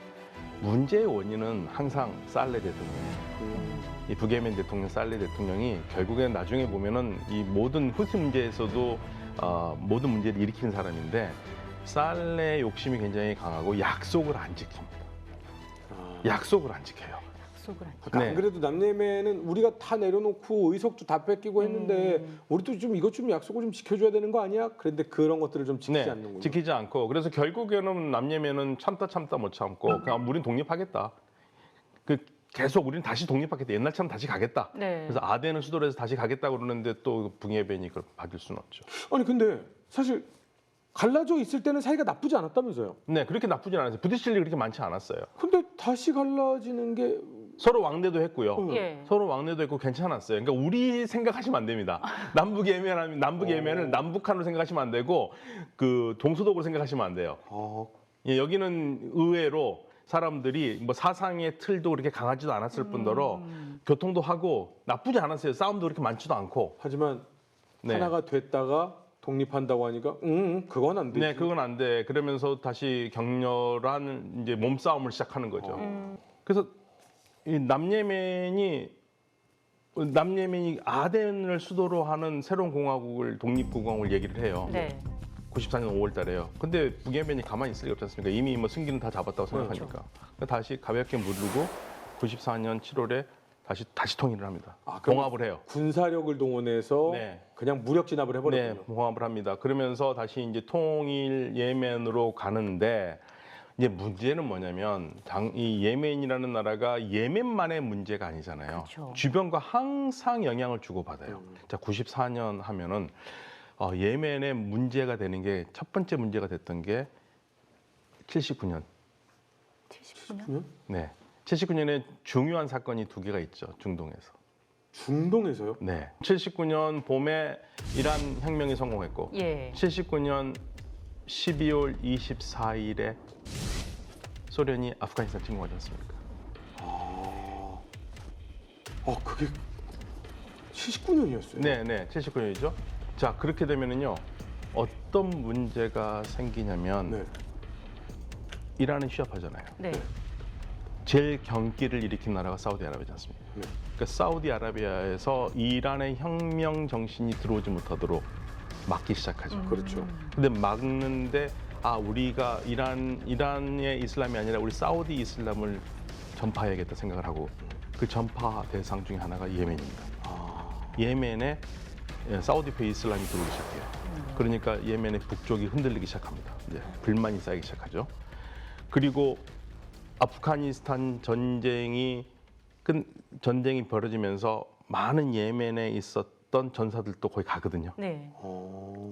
문제의 원인은 항상 살레 대통령이에요. 이 북예멘 대통령 살레 대통령이 결국엔 나중에 보면은 이 모든 후티 문제에서도 모든 문제를 일으키는 사람인데 살레의 욕심이 굉장히 강하고 약속을 안 지킵니다. 약속을 안 지켜요. 약속을 안 그러니까 네. 안 그래도 남예멘은 우리가 다 내려놓고 의석도 다 뺏기고 했는데 우리도 좀 이것 좀 약속을 좀 지켜줘야 되는 거 아니야? 그런데 그런 것들을 좀 지키지 않는군요. 지키지 않고 그래서 결국에는 남예멘은 참다 못 참고 그냥 우린 독립하겠다. 계속 우리는 다시 독립하겠다. 옛날처럼 다시 가겠다. 네. 그래서 아덴을 수도로 해서 다시 가겠다 그러는데 또 북예멘이 그걸 받을 수는 없죠. 아니 근데 사실 갈라져 있을 때는 사이가 나쁘지 않았다면서요? 네, 그렇게 나쁘진 않았어요. 부딪힐 일이 그렇게 많지 않았어요. 근데 다시 갈라지는 게 서로 왕래도 했고요. 예. 서로 왕래도 했고 괜찮았어요. 그러니까 우리 생각하시면 안 됩니다. 남북 예멘하면 남북 예멘을 남북한으로 생각하시면 안 되고 그 동서독으로 생각하시면 안 돼요. 예, 여기는 의외로 사람들이 뭐 사상의 틀도 그렇게 강하지도 않았을 뿐더러 교통도 하고 나쁘지 않았어요. 싸움도 그렇게 많지도 않고. 하지만 네. 하나가 됐다가 독립한다고 하니까 그건 안 되지. 네, 그건 안 돼. 그러면서 다시 격렬한 이제 몸싸움을 시작하는 거죠. 그래서 이 남예멘이 아덴을 수도로 하는 새로운 공화국을 독립국왕을 얘기를 해요. 네. 94년 5월 달에요. 근데 북예멘이 가만히 있을 리 없지 않습니까? 이미 뭐 승기는 다 잡았다고 생각하니까. 그러니까 다시 가볍게 무르고 94년 7월에 다시 통일을 합니다. 그럼 봉합을 해요. 군사력을 동원해서 네. 그냥 무력 진압을 해버렸군요. 네, 봉합을 합니다. 그러면서 다시 이제 통일 예멘으로 가는데 이제 문제는 뭐냐면 이 예멘이라는 나라가 예멘만의 문제가 아니잖아요. 그렇죠. 주변과 항상 영향을 주고받아요. 자, 94년 하면은 예멘의 문제가 되는 게 첫 번째 문제가 됐던 게 79년. 79년? 네. 79년에 중요한 사건이 두 개가 있죠. 중동에서. 중동에서요? 네. 79년 봄에 이란 혁명이 성공했고 예. 79년 12월 24일에 소련이 아프가니스탄 침공하지 않습니까? 그게 79년이었어요. 네, 79년이죠. 자, 그렇게 되면은요. 어떤 문제가 생기냐면 네. 이란은 취합하잖아요. 네. 제일 경기를 일으킨 나라가 사우디아라비아지 않습니까? 네. 그러니까 사우디아라비아에서 이란의 혁명 정신이 들어오지 못하도록 막기 시작하죠. 그렇죠. 근데 막는데 우리가 이란의 이슬람이 아니라 우리 사우디 이슬람을 전파해야겠다 생각을 하고 그 전파 대상 중에 하나가 예멘입니다. 예멘에 사우디파 이슬람이 들어오기 시작해요. 그러니까 예멘의 북쪽이 흔들리기 시작합니다. 이제 불만이 쌓이기 시작하죠. 그리고 아프가니스탄 전쟁이 벌어지면서 많은 예멘에 있었던 전사들도 거기 가거든요. 네.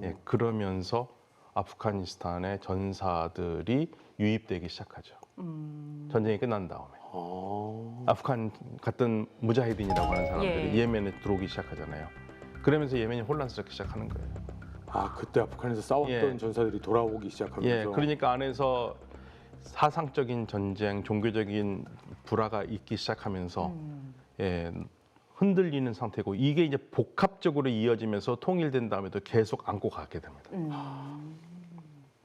예, 그러면서 아프가니스탄의 전사들이 유입되기 시작하죠. 전쟁이 끝난 다음에. 아프간 갔던 무자헤딘이라고 하는 사람들이 예. 예멘에 들어오기 시작하잖아요. 그러면서 예멘이 혼란스럽게 시작하는 거예요. 아 그때 아프간에서 싸웠던 예. 전사들이 돌아오기 시작하면서. 예, 그러니까 안에서 사상적인 전쟁, 종교적인 불화가 있기 시작하면서 예, 흔들리는 상태고 이게 이제 복합적으로 이어지면서 통일된 다음에도 계속 안고 가게 됩니다.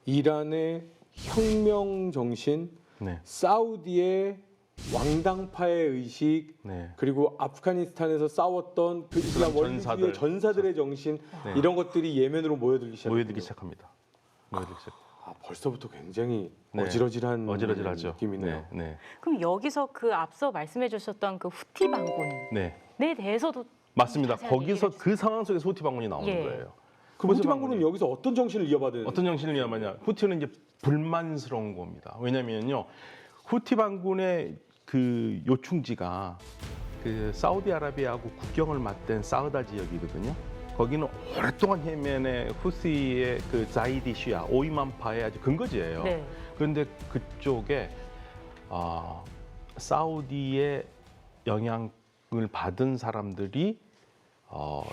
이란의 혁명 정신, 네, 사우디의 왕당파의 의식, 네, 그리고 아프가니스탄에서 싸웠던 그 이슬람 원리주의 전사들. 전사들의 정신 네. 이런 것들이 예멘으로 모여들기 시작합니다. 모여들기 시작합니다. 모여들기 시작. 아, 벌써부터 굉장히 네. 어지러지한 어지러지하죠. 느낌이네요. 네, 네, 그럼 여기서 그 앞서 말씀해 주셨던 그 후티 반군에 네. 대해서도 맞습니다. 자세하게 거기서 얘기해 그 상황 속에서 후티 반군이 나오는 예. 거예요. 그 후티 반군은 여기서 어떤 정신을 이어받은? 어떤 정신을 이야기하냐? 후티는 이제 불만스러운 겁니다. 왜냐면요, 후티 반군의 그 요충지가 그 사우디아라비아하고 국경을 맞댄 사우다 지역이거든요. 거기는 오랫동안 예멘의 후시의 그 자이디 시아 오이만파의 아주 근거지예요. 네. 그런데 그쪽에 사우디의 영향을 받은 사람들이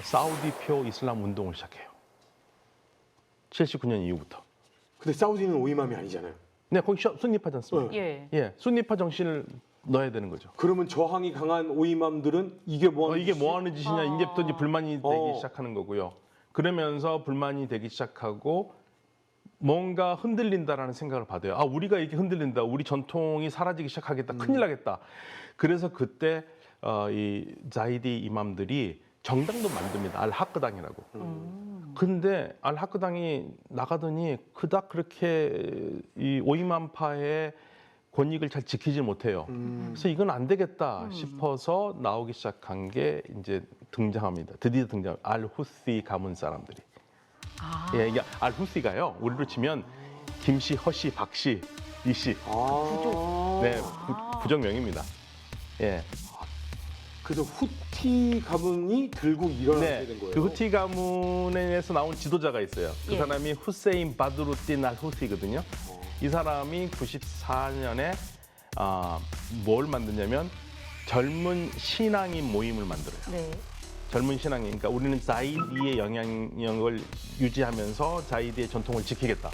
사우디표 이슬람 운동을 시작해요. 79년 이후부터. 근데 사우디는 오이맘이 아니잖아요. 네, 거기 순니파지 않습니까? 예. 예, 순니파 정신을 넣어야 되는 거죠. 그러면 저항이 강한 오이맘들은 이게 뭐 이게 뭐 하는 짓이냐, 이제부터 이제 불만이 되기 어. 시작하는 거고요. 그러면서 불만이 되기 시작하고 뭔가 흔들린다라는 생각을 받아요. 아, 우리가 이렇게 흔들린다. 우리 전통이 사라지기 시작하겠다. 큰일 나겠다. 그래서 그때 이 자이디 이맘들이 정당도 만듭니다. 알하크당이라고. 근데 알하크당이 나가더니 그닥 그렇게 이 오이맘파의 권익을 잘 지키지 못해요. 그래서 이건 안 되겠다 싶어서 나오기 시작한 게 이제 등장합니다. 드디어 등장. 알후시 가문 사람들이. 예, 이게 알후시가요. 우리로 치면 김씨, 허씨, 박씨, 이씨. 네, 부정명입니다. 예. 그래서 후티 가문이 들고 일어나게 네, 된 거예요. 그 후티 가문에서 나온 지도자가 있어요. 그 예. 사람이 후세인 바드루딘 알 후티거든요. 이 사람이 94년에 뭘 만드냐면 젊은 신앙인 모임을 만들어요. 네. 젊은 신앙인, 그러니까 우리는 자이디의 영향력을 유지하면서 자이디의 전통을 지키겠다.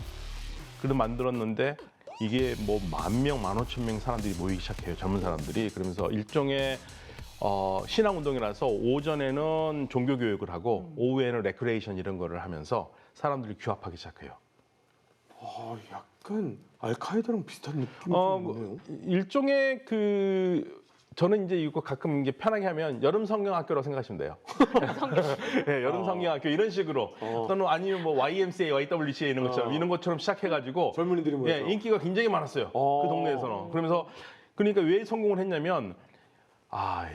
그래서 만들었는데 이게 뭐 10,000명, 15,000명 사람들이 모이기 시작해요. 젊은 사람들이. 그러면서 일종의 신앙 운동이라서 오전에는 종교 교육을 하고 오후에는 레크레이션 이런 거를 하면서 사람들이 규합하기 시작해요. 약간 알카에다랑 비슷한 느낌이 어, 좀 있네요. 일종의 저는 이제 이거 가끔 이게 편하게 하면 여름 성경학교라고 생각하시면 돼요. 네, 여름 성경학교 이런 식으로 또는 아니면 뭐 YMCA, YWCA 이런 것처럼 이런 것처럼 시작해가지고 젊은이들이 모여서. 예, 인기가 굉장히 많았어요. 그 동네에서는. 그러니까 왜 성공을 했냐면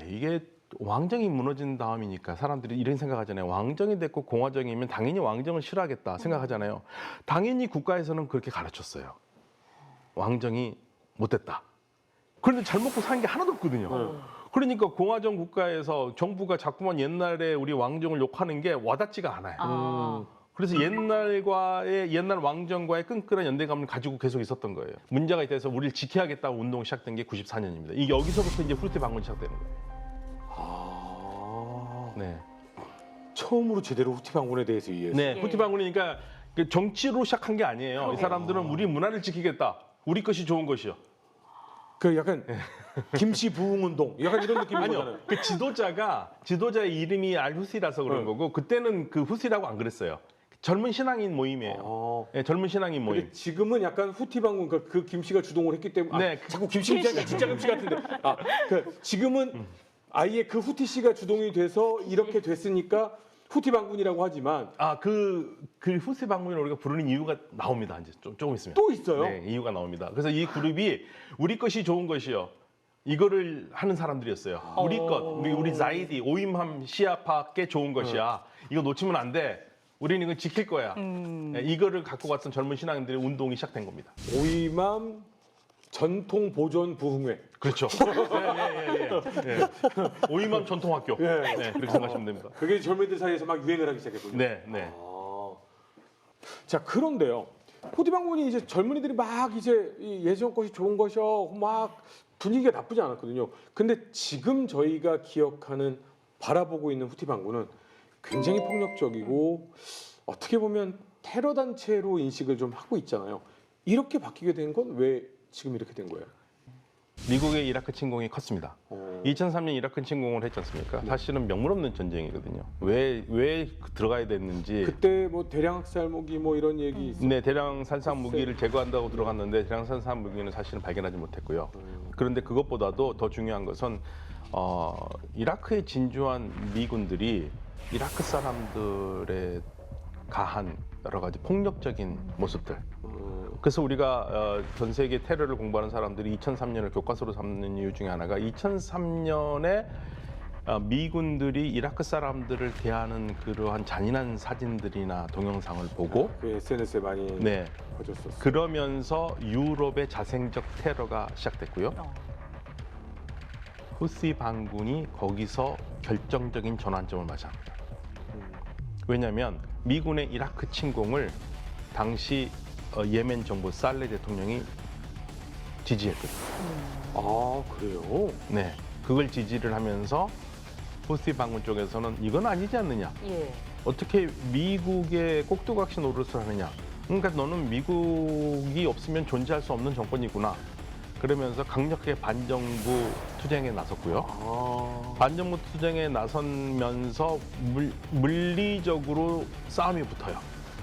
이게 왕정이 무너진 다음이니까 사람들이 이런 생각하잖아요. 왕정이 됐고 공화정이면 당연히 왕정을 싫어하겠다 생각하잖아요. 당연히 국가에서는 그렇게 가르쳤어요. 왕정이 못됐다. 그런데 잘 먹고 사는 게 하나도 없거든요. 그러니까 공화정 국가에서 정부가 자꾸만 옛날에 우리 왕정을 욕하는 게 와닿지가 않아요. 그래서 옛날 왕정과의 끈끈한 연대감을 가지고 계속 있었던 거예요. 문제가 있다 해서 우리를 지켜야겠다고 운동이 시작된 게 94년입니다. 이게 여기서부터 이제 후르티 반군이 시작되는 거예요. 네. 처음으로 제대로 후티 반군에 대해서 이해했어요. 네, 예. 후티 반군이니까 정치로 시작한 게 아니에요. 이 사람들은 우리 문화를 지키겠다. 우리 것이 좋은 것이요. 그 약간 김씨 부흥 운동 약간 이런 느낌인 거잖아요. 아니요. 그 지도자의 이름이 알후시라서 그런 거고 그때는 그 후시라고 안 그랬어요. 젊은 신앙인 모임이에요. 네, 젊은 신앙인 모임. 근데 지금은 약간 후티 반군 그 김씨가 주동을 했기 때문에 네. 자꾸 김씨 얘기하니까 진짜 김씨 같은데 지금은 아예 그 후티 씨가 주동이 돼서 이렇게 됐으니까 후티 반군이라고 하지만 그 후시 반군을 우리가 부르는 이유가 나옵니다. 이제 조금 있으면. 또 있어요. 네, 이유가 나옵니다. 그래서 이 그룹이 우리 것이 좋은 것이요. 이거를 하는 사람들이었어요. 우리 것, 우리 자이디, 오임함 시아파께 좋은 것이야. 이거 놓치면 안 돼. 우리는 이거 지킬 거야. 네, 이거를 갖고 갔던 젊은 신앙인들의 운동이 시작된 겁니다. 오이맘 전통 보존 부흥회. 그렇죠. 예. 오임함 전통학교. 예. 네, 그렇게 생각하시면 됩니다. 그게 젊은이들 사이에서 막 유행을 하기 시작했군요. 네. 자 그런데요. 후티 반군이 이제 젊은이들이 막 이제 이 예전 것이 좋은 것이요 막 분위기가 나쁘지 않았거든요. 근데 지금 저희가 기억하는 바라보고 있는 후티 반군은 굉장히 폭력적이고 어떻게 보면 테러 단체로 인식을 좀 하고 있잖아요. 이렇게 바뀌게 된 건 왜 지금 이렇게 된 거예요? 미국의 이라크 침공이 컸습니다. 2003년 이라크 침공을 했지 않습니까? 네. 사실은 명물 없는 전쟁이거든요. 왜 들어가야 됐는지. 그때 뭐 대량 학살 무기 뭐 이런 얘기 있었죠. 네, 대량 살상 무기를 제거한다고 들어갔는데 대량 살상 무기는 사실은 발견하지 못했고요. 그런데 그것보다도 더 중요한 것은 이라크에 진주한 미군들이 이라크 사람들의 가한 여러 가지 폭력적인 모습들. 그래서 우리가 전 세계 테러를 공부하는 사람들이 2003년을 교과서로 삼는 이유 중에 하나가 2003년에 미군들이 이라크 사람들을 대하는 그러한 잔인한 사진들이나 동영상을 보고 그 SNS에 많이 네, 퍼졌었어요. 그러면서 유럽의 자생적 테러가 시작됐고요. 후시 반군이 거기서 결정적인 전환점을 맞이합니다. 왜냐하면 미군의 이라크 침공을 당시 예멘 정부 살레 대통령이 지지했거든요. 아 그래요? 네, 그걸 지지를 하면서 후시 반군 쪽에서는 이건 아니지 않느냐. 예. 어떻게 미국의 꼭두각시 노릇을 하느냐. 그러니까 너는 미국이 없으면 존재할 수 없는 정권이구나. 그러면서 강력하게 반정부 투쟁에 나섰고요. 아, 반정부 투쟁에 나서면서 물리적으로 싸움이 붙어요.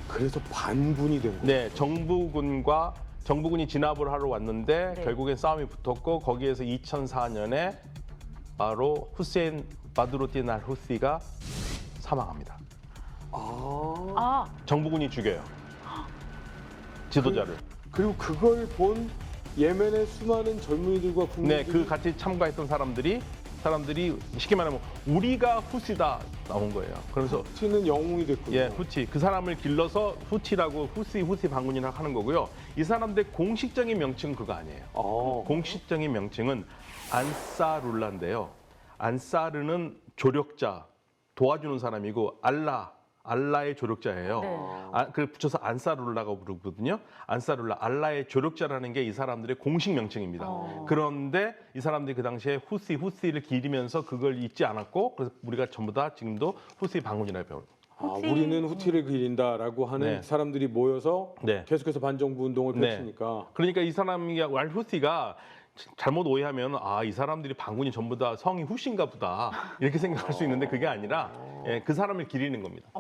그래서 반군이 된 거예요. 네, 정부군이 진압을 하러 왔는데 네. 결국엔 싸움이 붙었고 거기에서 2004년에 바로 후세인 바드루딘 알 후시가 사망합니다. 아, 아, 정부군이 죽여요. 지도자를. 그리고 그걸 본 예멘의 수많은 젊은이들과 네, 국민들이 그 같이 참가했던 사람들이 쉽게 말하면 우리가 후시다 나온 거예요. 그래서 후티는 영웅이 됐군요. 예, 후티. 그 사람을 길러서 후티라고 후시 반군이라고 하는 거고요. 이 사람들의 공식적인 명칭은 그거 아니에요. 아, 공식적인 명칭은 안사룰라인데요. 안사르는 조력자, 도와주는 사람이고 알라의 조력자예요. 네. 그 붙여서 안사룰라가 부르거든요. 안사룰라, 알라의 조력자라는 게 이 사람들의 공식 명칭입니다. 그런데 이 사람들이 그 당시에 후시를 기리면서 그걸 잊지 않았고 그래서 우리가 전부 다 지금도 후시 반군이라고 배워요. 아, 우리는 후티를 기린다라고 하는 네. 사람들이 모여서 네. 계속해서 반정부 운동을 네. 펼치니까 그러니까 이 사람이 알후시가 잘못 오해하면 이 사람들이 반군이 전부 다 성이 후시인가 보다 이렇게 생각할 수 있는데 그게 아니라 그 사람을 기리는 겁니다.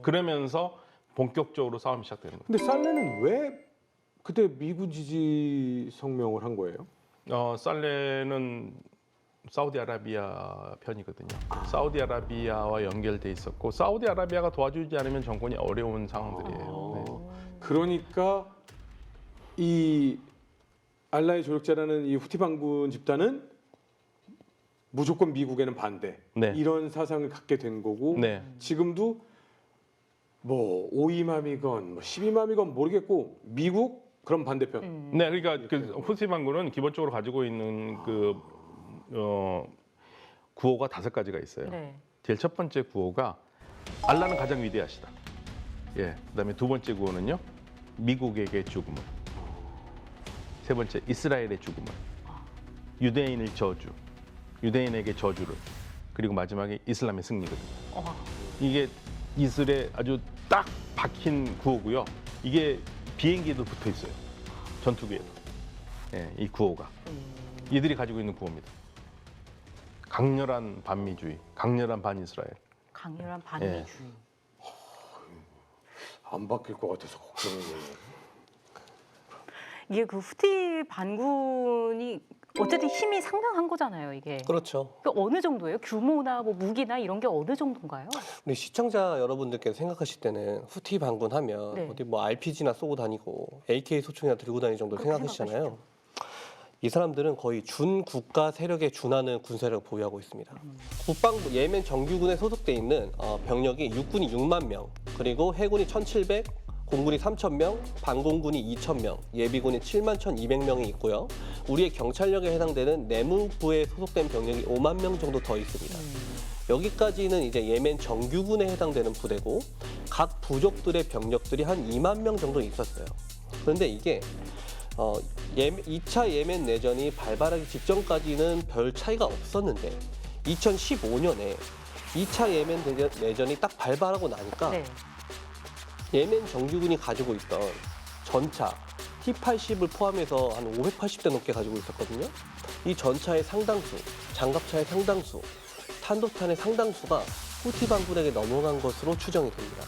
그러면서 본격적으로 싸움이 시작되는 거예요. 근데 살레는 왜 그때 미군 지지 성명을 한 거예요? 살레는 사우디아라비아 편이거든요. 사우디아라비아와 연결돼 있었고 사우디아라비아가 도와주지 않으면 정권이 어려운 상황들이에요. 네. 그러니까 이 알라의 조력자라는 이 후티 반군 집단은 무조건 미국에는 반대 네. 이런 사상을 갖게 된 거고 네. 지금도 뭐 5이맘이건 뭐 12맘이건 모르겠고 미국 그럼 반대편. 네, 그러니까 그 후시 반군은 기본적으로 가지고 있는 그 구호가 5가지가 있어요. 네. 제일 첫 번째 구호가 알라는 가장 위대하시다. 예, 그다음에 두 번째 구호는요, 미국에게 죽음을. 세 번째, 이스라엘의 죽음을. 유대인에게 저주를. 그리고 마지막에 이슬람의 승리거든요. 이게 이슬에 아주 딱 박힌 구호고요. 이게 비행기에도 붙어 있어요. 전투기에도. 예, 이 구호가. 이들이 가지고 있는 구호입니다. 강렬한 반미주의, 강렬한 반이스라엘. 강렬한 반미주의. 안 바뀔 것 같아서 걱정이에요. 이게 그 후티 반군이 어쨌든 힘이 상당한 거잖아요, 이게. 그렇죠. 그 어느 정도예요? 규모나 뭐 무기나 이런 게 어느 정도인가요? 우리 시청자 여러분들께서 생각하실 때는 후티 반군 하면 네. 어디 뭐 RPG나 쏘고 다니고 AK 소총이나 들고 다니는 정도로 그렇게 생각하시잖아요. 이 사람들은 거의 준국가 세력에 준하는 군세력을 보유하고 있습니다. 국방부 예멘 정규군에 소속돼 있는 병력이 육군이 6만 명, 그리고 해군이 1,700, 공군이 3,000명, 반공군이 2,000명, 예비군이 7만 1,200명이 있고요. 우리의 경찰력에 해당되는 내무부에 소속된 병력이 5만 명 정도 더 있습니다. 여기까지는 이제 예멘 정규군에 해당되는 부대고 각 부족들의 병력들이 한 2만 명 정도 있었어요. 그런데 이게 2차 예멘 내전이 발발하기 직전까지는 별 차이가 없었는데 2015년에 2차 예멘 내전이 딱 발발하고 나니까 네. 예멘 정규군이 가지고 있던 전차 T-80을 포함해서 한 580대 넘게 가지고 있었거든요. 이 전차의 상당수, 장갑차의 상당수, 탄도탄의 상당수가 후티 반군에게 넘어간 것으로 추정이 됩니다.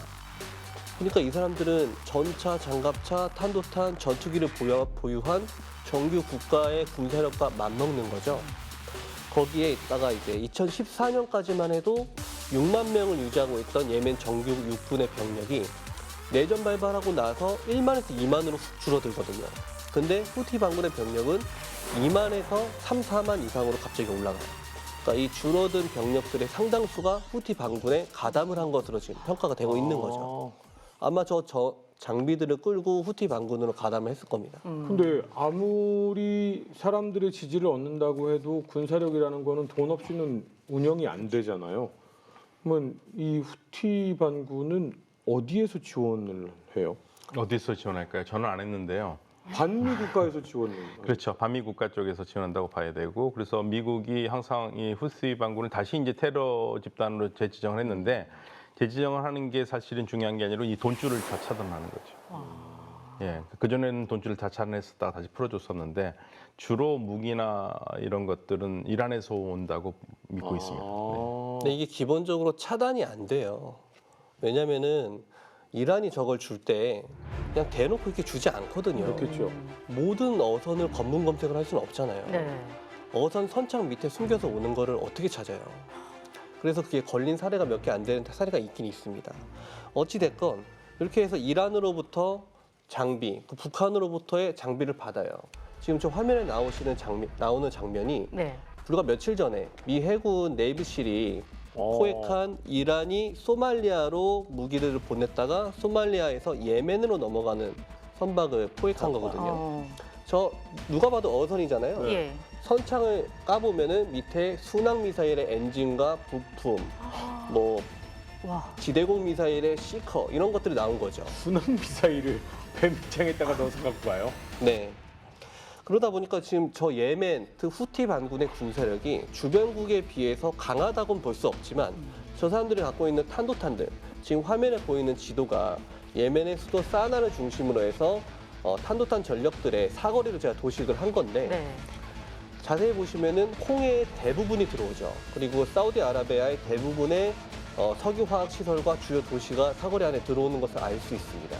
그러니까 이 사람들은 전차, 장갑차, 탄도탄, 전투기를 보유한 정규 국가의 군사력과 맞먹는 거죠. 거기에 있다가 이제 2014년까지만 해도 6만 명을 유지하고 있던 예멘 정규 육군의 병력이 내전 발발하고 나서 1만에서 2만으로 줄어들거든요. 근데 후티 반군의 병력은 2만에서 3, 4만 이상으로 갑자기 올라가요. 그러니까 이 줄어든 병력들의 상당수가 후티 반군에 가담을 한 것으로 지금 평가가 되고 있는 거죠. 아마 저 장비들을 끌고 후티 반군으로 가담을 했을 겁니다. 근데 아무리 사람들의 지지를 얻는다고 해도 군사력이라는 거는 돈 없이는 운영이 안 되잖아요. 그러면 이 후티 반군은 어디에서 지원을 해요? 어디서 지원할까요? 저는 안 했는데요. 반미 국가에서 지원을 해요. 그렇죠. 반미 국가 쪽에서 지원한다고 봐야 되고, 그래서 미국이 항상 이 후시 반군을 다시 이제 테러 집단으로 재지정을 했는데, 재지정을 하는 게 사실은 중요한 게 아니라 이 돈줄을 다 차단하는 거죠. 예, 그 전에는 돈줄을 다 차단했었다가 다시 풀어줬었는데 주로 무기나 이런 것들은 이란에서 온다고 믿고 있습니다. 네. 근데 이게 기본적으로 차단이 안 돼요. 왜냐면은 이란이 저걸 줄 때 그냥 대놓고 이렇게 주지 않거든요. 그렇겠죠. 모든 어선을 검문 검색을 할 수는 없잖아요. 네. 어선 선창 밑에 숨겨서 오는 거를 어떻게 찾아요? 그래서 그게 걸린 사례가 몇 개 안 되는 사례가 있긴 있습니다. 어찌 됐건 이렇게 해서 이란으로부터 장비, 그 북한으로부터의 장비를 받아요. 지금 저 화면에 나오는 장면이 네. 불과 며칠 전에 미 해군 네이비실이 포획한 이란이 소말리아로 무기를 보냈다가 소말리아에서 예멘으로 넘어가는 선박을 포획한 거거든요. 저 누가 봐도 어선이잖아요. 예. 선창을 까보면은 밑에 순항 미사일의 엔진과 부품, 뭐 와. 지대공 미사일의 시커 이런 것들이 나온 거죠. 순항 미사일을 배 밑장에다가 넣어서 갖고 가요. 네. 그러다 보니까 지금 저 예멘, 후티 반군의 군사력이 주변국에 비해서 강하다고는 볼 수 없지만 저 사람들이 갖고 있는 탄도탄들, 지금 화면에 보이는 지도가 예멘의 수도 사나를 중심으로 해서 탄도탄 전력들의 사거리를 제가 도식을 한 건데 네. 자세히 보시면은 홍해의 대부분이 들어오죠. 그리고 사우디아라비아의 대부분의 석유화학 시설과 주요 도시가 사거리 안에 들어오는 것을 알 수 있습니다.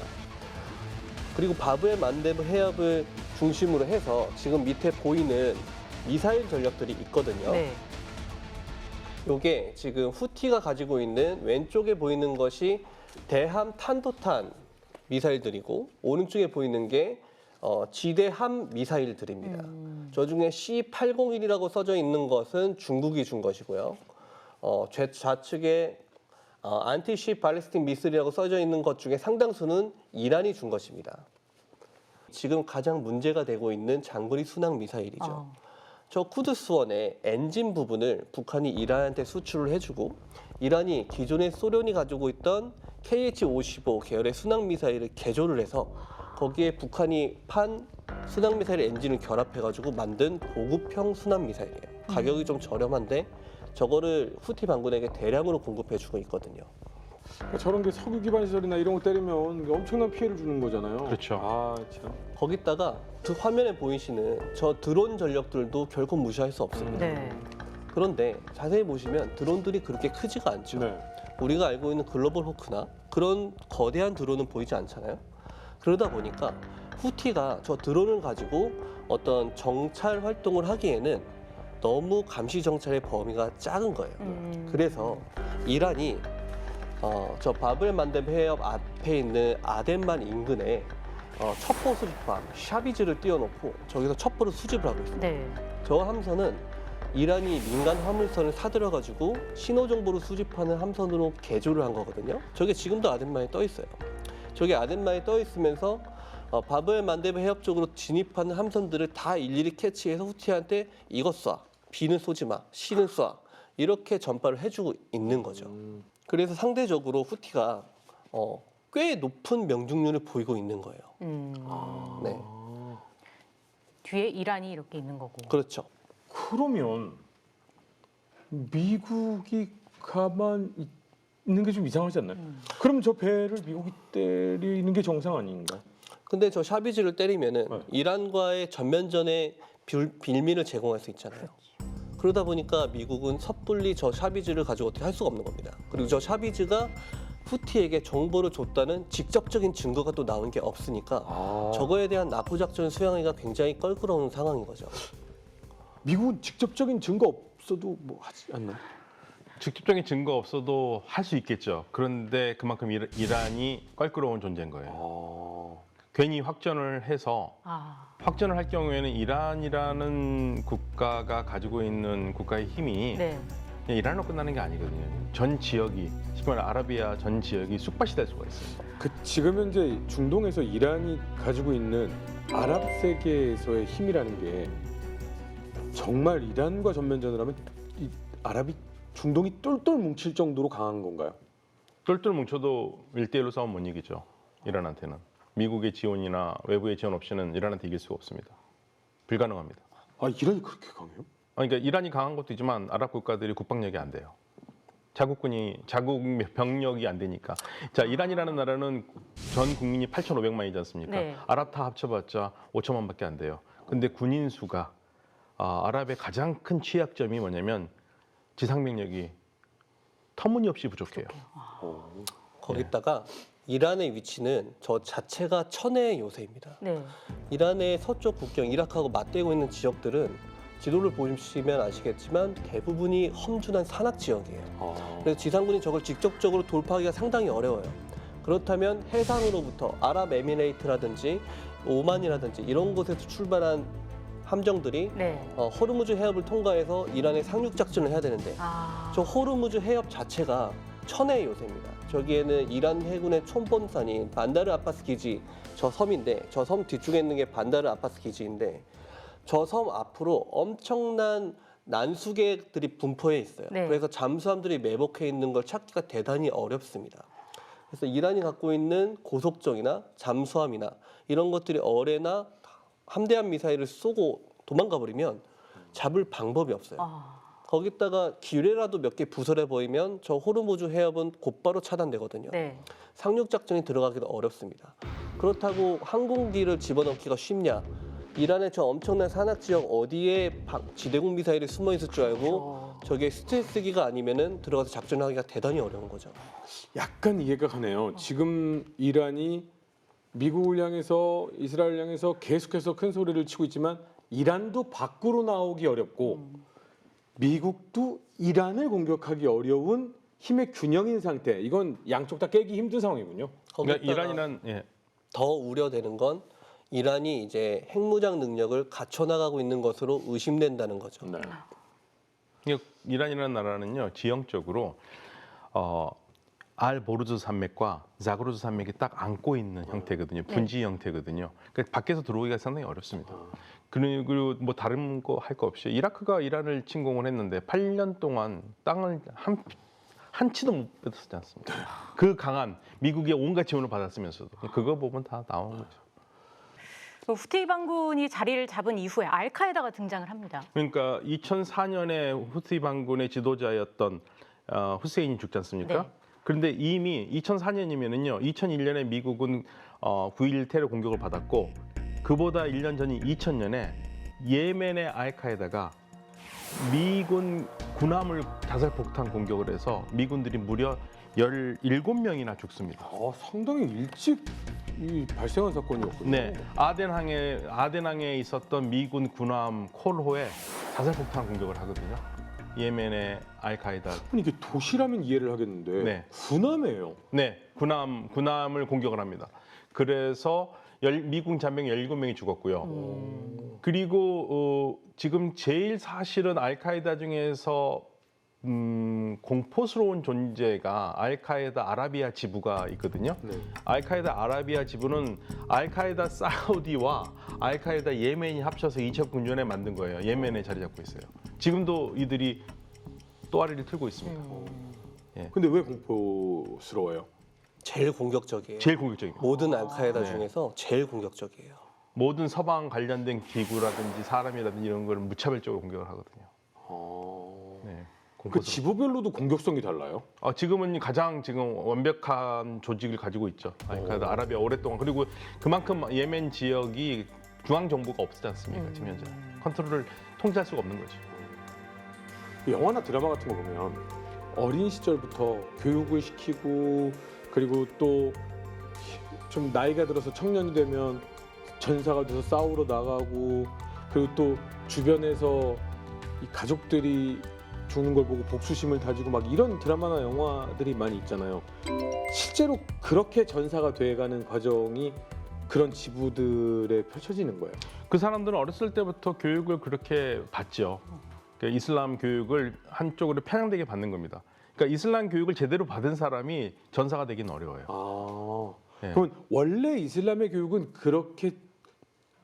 그리고 바브엘 만데브 해협을 중심으로 해서 지금 밑에 보이는 미사일 전력들이 있거든요. 네. 이게 지금 후티가 가지고 있는 왼쪽에 보이는 것이 대함 탄도탄 미사일들이고 오른쪽에 보이는 게 지대함 미사일들입니다. 저 중에 C801이라고 써져 있는 것은 중국이 준 것이고요. 좌측에 안티시 발리스틱 미슬이라고 써져 있는 것 중에 상당수는 이란이 준 것입니다. 지금 가장 문제가 되고 있는 장거리 순항 미사일이죠. 저 쿠드스원의 엔진 부분을 북한이 이란한테 수출을 해주고 이란이 기존에 소련이 가지고 있던 KH-55 계열의 순항 미사일을 개조를 해서 거기에 북한이 판 순항 미사일 엔진을 결합해가지고 만든 보급형 순항 미사일이에요. 가격이 좀 저렴한데 저거를 후티 반군에게 대량으로 공급해주고 있거든요. 그러니까 저런 게 석유 기반 시설이나 이런 거 때리면 엄청난 피해를 주는 거잖아요. 그렇죠. 아, 참. 거기다가 그 화면에 보이시는 저 드론 전력들도 결코 무시할 수 없습니다. 네. 그런데 자세히 보시면 드론들이 그렇게 크지가 않죠. 네. 우리가 알고 있는 글로벌 호크나 그런 거대한 드론은 보이지 않잖아요. 그러다 보니까 후티가 저 드론을 가지고 어떤 정찰 활동을 하기에는 너무 감시 정찰의 범위가 작은 거예요. 그래서 이란이 저 바벨 만데브 해협 앞에 있는 아덴만 인근에 첩보 수집함 샤비즈를 띄워놓고 저기서 첩보를 수집을 하고 있습니다. 네. 저 함선은 이란이 민간 화물선을 사들여가지고 신호 정보를 수집하는 함선으로 개조를 한 거거든요. 저게 지금도 아덴만에 떠 있어요. 저게 아덴만에 떠 있으면서 바벨 만데브 해협 쪽으로 진입하는 함선들을 다 일일이 캐치해서 후티한테 이것 쏴, B는 쏘지 마, C는 쏴 이렇게 전파를 해주고 있는 거죠. 그래서 상대적으로 후티가 꽤 높은 명중률을 보이고 있는 거예요. 네. 뒤에 이란이 이렇게 있는 거고. 그렇죠. 그러면 미국이 가만 있는 게 좀 이상하지 않나요? 그럼 저 배를 미국이 때리는 게 정상 아닌가? 근데 저 샤비즈를 때리면은 네. 이란과의 전면전에 빌미를 제공할 수 있잖아요. 그러다 보니까 미국은 섣불리 저 샤비즈를 가지고 어떻게 할 수가 없는 겁니다. 그리고 저 샤비즈가 후티에게 정보를 줬다는 직접적인 증거가 또 나온 게 없으니까 저거에 대한 납부 작전을 수행하기가 굉장히 껄끄러운 상황인 거죠. 미국은 직접적인 증거 없어도 뭐 하지 않나요? 직접적인 증거 없어도 할 수 있겠죠. 그런데 그만큼 이란이 껄끄러운 존재인 거예요. 괜히 확전을 해서 확전을 할 경우에는 이란이라는 국가가 가지고 있는 국가의 힘이 네. 그냥 이란으로 끝나는 게 아니거든요. 전 지역이, 쉽게 말해 아라비아 전 지역이 쑥밭이 될 수가 있어요. 지금 현재 중동에서 이란이 가지고 있는 아랍 세계에서의 힘이라는 게 정말 이란과 전면전을 하면 이 아랍이 중동이 똘똘 뭉칠 정도로 강한 건가요? 똘똘 뭉쳐도 1대1로 싸우면 못 이기죠. 이란한테는. 미국의 지원이나 외부의 지원 없이는 이란한테 이길 수가 없습니다. 불가능합니다. 아, 이란이 그렇게 강해요? 그러니까 이란이 강한 것도 있지만 아랍 국가들이 국방력이 안 돼요. 자국 병력이 안 되니까. 자, 이란이라는 나라는 전 국민이 8,500만이지 않습니까? 네. 아랍 다 합쳐봤자 5천만밖에 안 돼요. 근데 군인 수가 아랍의 가장 큰 취약점이 뭐냐면 지상병력이 터무니없이 부족해요. 거기다가 이란의 위치는 저 자체가 천혜의 요새입니다. 네. 이란의 서쪽 국경 이라크하고 맞대고 있는 지역들은 지도를 보시면 아시겠지만 대부분이 험준한 산악 지역이에요. 그래서 지상군이 저걸 직접적으로 돌파하기가 상당히 어려워요. 그렇다면 해상으로부터 아랍에미레이트라든지 오만이라든지 이런 곳에서 출발한 함정들이 네. 호르무즈 해협을 통과해서 이란의 상륙 작전을 해야 되는데 저 호르무즈 해협 자체가 천혜의 요새입니다. 저기에는 이란 해군의 촌본산인 반다르 아바스 기지 저 섬인데 저 섬 뒤쪽에 있는 게 반다르 아바스 기지인데 저 섬 앞으로 엄청난 난수계들이 분포해 있어요. 네. 그래서 잠수함들이 매복해 있는 걸 찾기가 대단히 어렵습니다. 그래서 이란이 갖고 있는 고속정이나 잠수함이나 이런 것들이 어뢰나 함대함 미사일을 쏘고 도망가 버리면 잡을 방법이 없어요. 거기다가 기뢰라도 몇 개 부설해 보이면 저 호르무즈 해협은 곧바로 차단되거든요. 네. 상륙 작전이 들어가기도 어렵습니다. 그렇다고 항공기를 집어넣기가 쉽냐? 이란의 저 엄청난 산악 지역 어디에 지대공 미사일이 숨어 있을 줄 알고 저게 스텔스기가 아니면은 들어가서 작전하기가 대단히 어려운 거죠. 약간 이해가 가네요. 지금 이란이 미국을 향해서 이스라엘 향해서 계속해서 큰 소리를 치고 있지만 이란도 밖으로 나오기 어렵고 미국도 이란을 공격하기 어려운 힘의 균형인 상태. 이건 양쪽 다 깨기 힘든 상황이군요. 그러니까 이란이란 더 우려되는 건 이란이 이제 핵무장 능력을 갖춰나가고 있는 것으로 의심된다는 거죠. 네. 그러니까 이란이라는 나라는요 지형적으로 알보르즈 산맥과 자그로즈 산맥이 딱 안고 있는 형태거든요. 분지 형태거든요. 그러니까 밖에서 들어오기가 상당히 어렵습니다. 그리고 뭐 다른 거 할 거 없이 이라크가 이란을 침공을 했는데 8년 동안 땅을 한 치도 못 뺏었지 않습니까? 그 강한 미국의 온갖 지원을 받았으면서도 그거 보면 다 나오는 거죠. 후티 반군이 자리를 잡은 이후에 알카에다가 등장을 합니다. 그러니까 2004년에 후티 반군의 지도자였던 후세인이 죽지 않습니까? 네. 그런데 이미 2004년이면은요, 2001년에 미국은 9.11 테러 공격을 받았고, 그보다 1년 전인 2000년에 예멘의 알카에다가 미군 군함을 자살폭탄 공격을 해서 미군들이 무려 17명이나 죽습니다. 상당히 일찍 발생한 사건이었군요. 네, 아덴항에 있었던 미군 군함 콜호에 자살폭탄 공격을 하거든요. 예멘의 알카에다. 이게 도시라면 이해를 하겠는데 네. 군함이에요. 네, 군함을 공격을 합니다. 그래서 미군 잔병 17명이 죽었고요. 그리고 지금 제일 사실은 알카에다 중에서 공포스러운 존재가 알카에다 아라비아 지부가 있거든요. 네. 알카에다 아라비아 지부는 알카에다 사우디와 알카에다 예멘이 합쳐서 2009년에 만든 거예요. 예멘에 자리 잡고 있어요. 지금도 이들이 또아리를 틀고 있습니다. 근데 왜 공포스러워요? 제일 공격적이에요. 제일 공격적입니다. 모든 알카에다 네. 중에서 제일 공격적이에요. 모든 서방 관련된 기구라든지 사람이라든지 이런 걸 무차별적으로 공격을 하거든요. 네, 그 공포스러워. 지부별로도 공격성이 달라요? 지금은 가장 지금 완벽한 조직을 가지고 있죠. 그러니까 아라비아 오랫동안 그리고 그만큼 예멘 지역이 중앙 정부가 없지 않습니까? 지금 현재 컨트롤을 통제할 수가 없는 거죠. 영화나 드라마 같은 거 보면 어린 시절부터 교육을 시키고 그리고 또 좀 나이가 들어서 청년이 되면 전사가 돼서 싸우러 나가고 그리고 또 주변에서 이 가족들이 죽는 걸 보고 복수심을 다지고 막 이런 드라마나 영화들이 많이 있잖아요. 실제로 그렇게 전사가 돼가는 과정이 그런 지부들에 펼쳐지는 거예요. 그 사람들은 어렸을 때부터 교육을 그렇게 받죠. 그러니까 이슬람 교육을 한쪽으로 편향되게 받는 겁니다. 그러니까 이슬람 교육을 제대로 받은 사람이 전사가 되긴 어려워요. 네. 그러면 원래 이슬람의 교육은 그렇게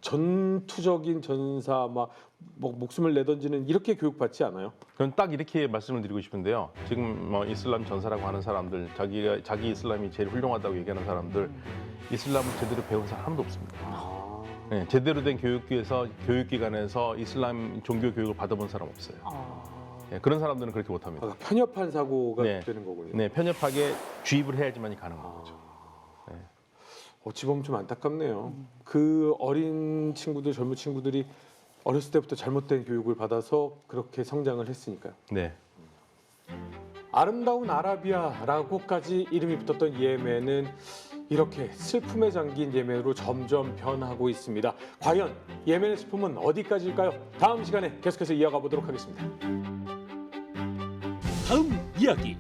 전투적인 전사 막 목숨을 내던지는 이렇게 교육받지 않아요? 그건 딱 이렇게 말씀을 드리고 싶은데요. 지금 뭐 이슬람 전사라고 하는 사람들, 자기 이슬람이 제일 훌륭하다고 얘기하는 사람들, 이슬람을 제대로 배운 사람 아무도 없습니다. 네, 제대로 된 교육기관에서 이슬람 종교 교육을 받아본 사람 없어요. 네, 그런 사람들은 그렇게 못합니다. 편협한 사고가 네. 되는 거군요. 네, 편협하게 주입을 해야지만이 가능한 거죠. 어찌 보면 좀 안타깝네요. 그 어린 친구들, 젊은 친구들이 어렸을 때부터 잘못된 교육을 받아서 그렇게 성장을 했으니까요. 네. 아름다운 아라비아라고까지 이름이 붙었던 예멘은 이렇게 슬픔에 잠긴 예멘으로 점점 변하고 있습니다. 과연 예멘의 슬픔은 어디까지일까요? 다음 시간에 계속해서 이어가 보도록 하겠습니다. 다음 이야기.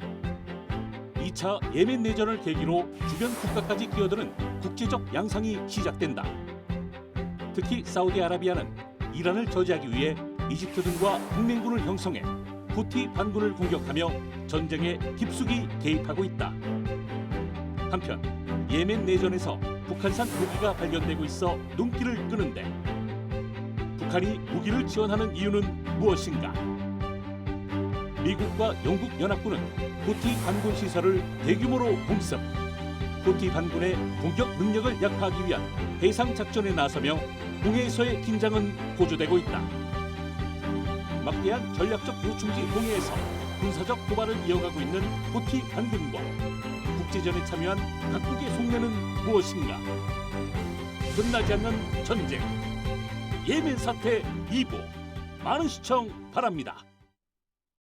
2차 예멘 내전을 계기로 주변 국가까지 끼어드는 국제적 양상이 시작된다. 특히 사우디아라비아는 이란을 저지하기 위해 이집트 등과 동맹군을 형성해 후티 반군을 공격하며 전쟁에 깊숙이 개입하고 있다. 한편 예멘 내전에서 북한산 무기가 발견되고 있어 눈길을 끄는데 북한이 무기를 지원하는 이유는 무엇인가? 미국과 영국 연합군은 후티 반군 시설을 대규모로 공습, 후티 반군의 공격 능력을 약화하기 위한 해상 작전에 나서며 동해에서의 긴장은 고조되고 있다. 막대한 전략적 요충지 동해에서 군사적 도발을 이어가고 있는 후티 반군과 국제전에 참여한 각국의 속내는 무엇인가? 끝나지 않는 전쟁, 예멘 사태 2부 많은 시청 바랍니다.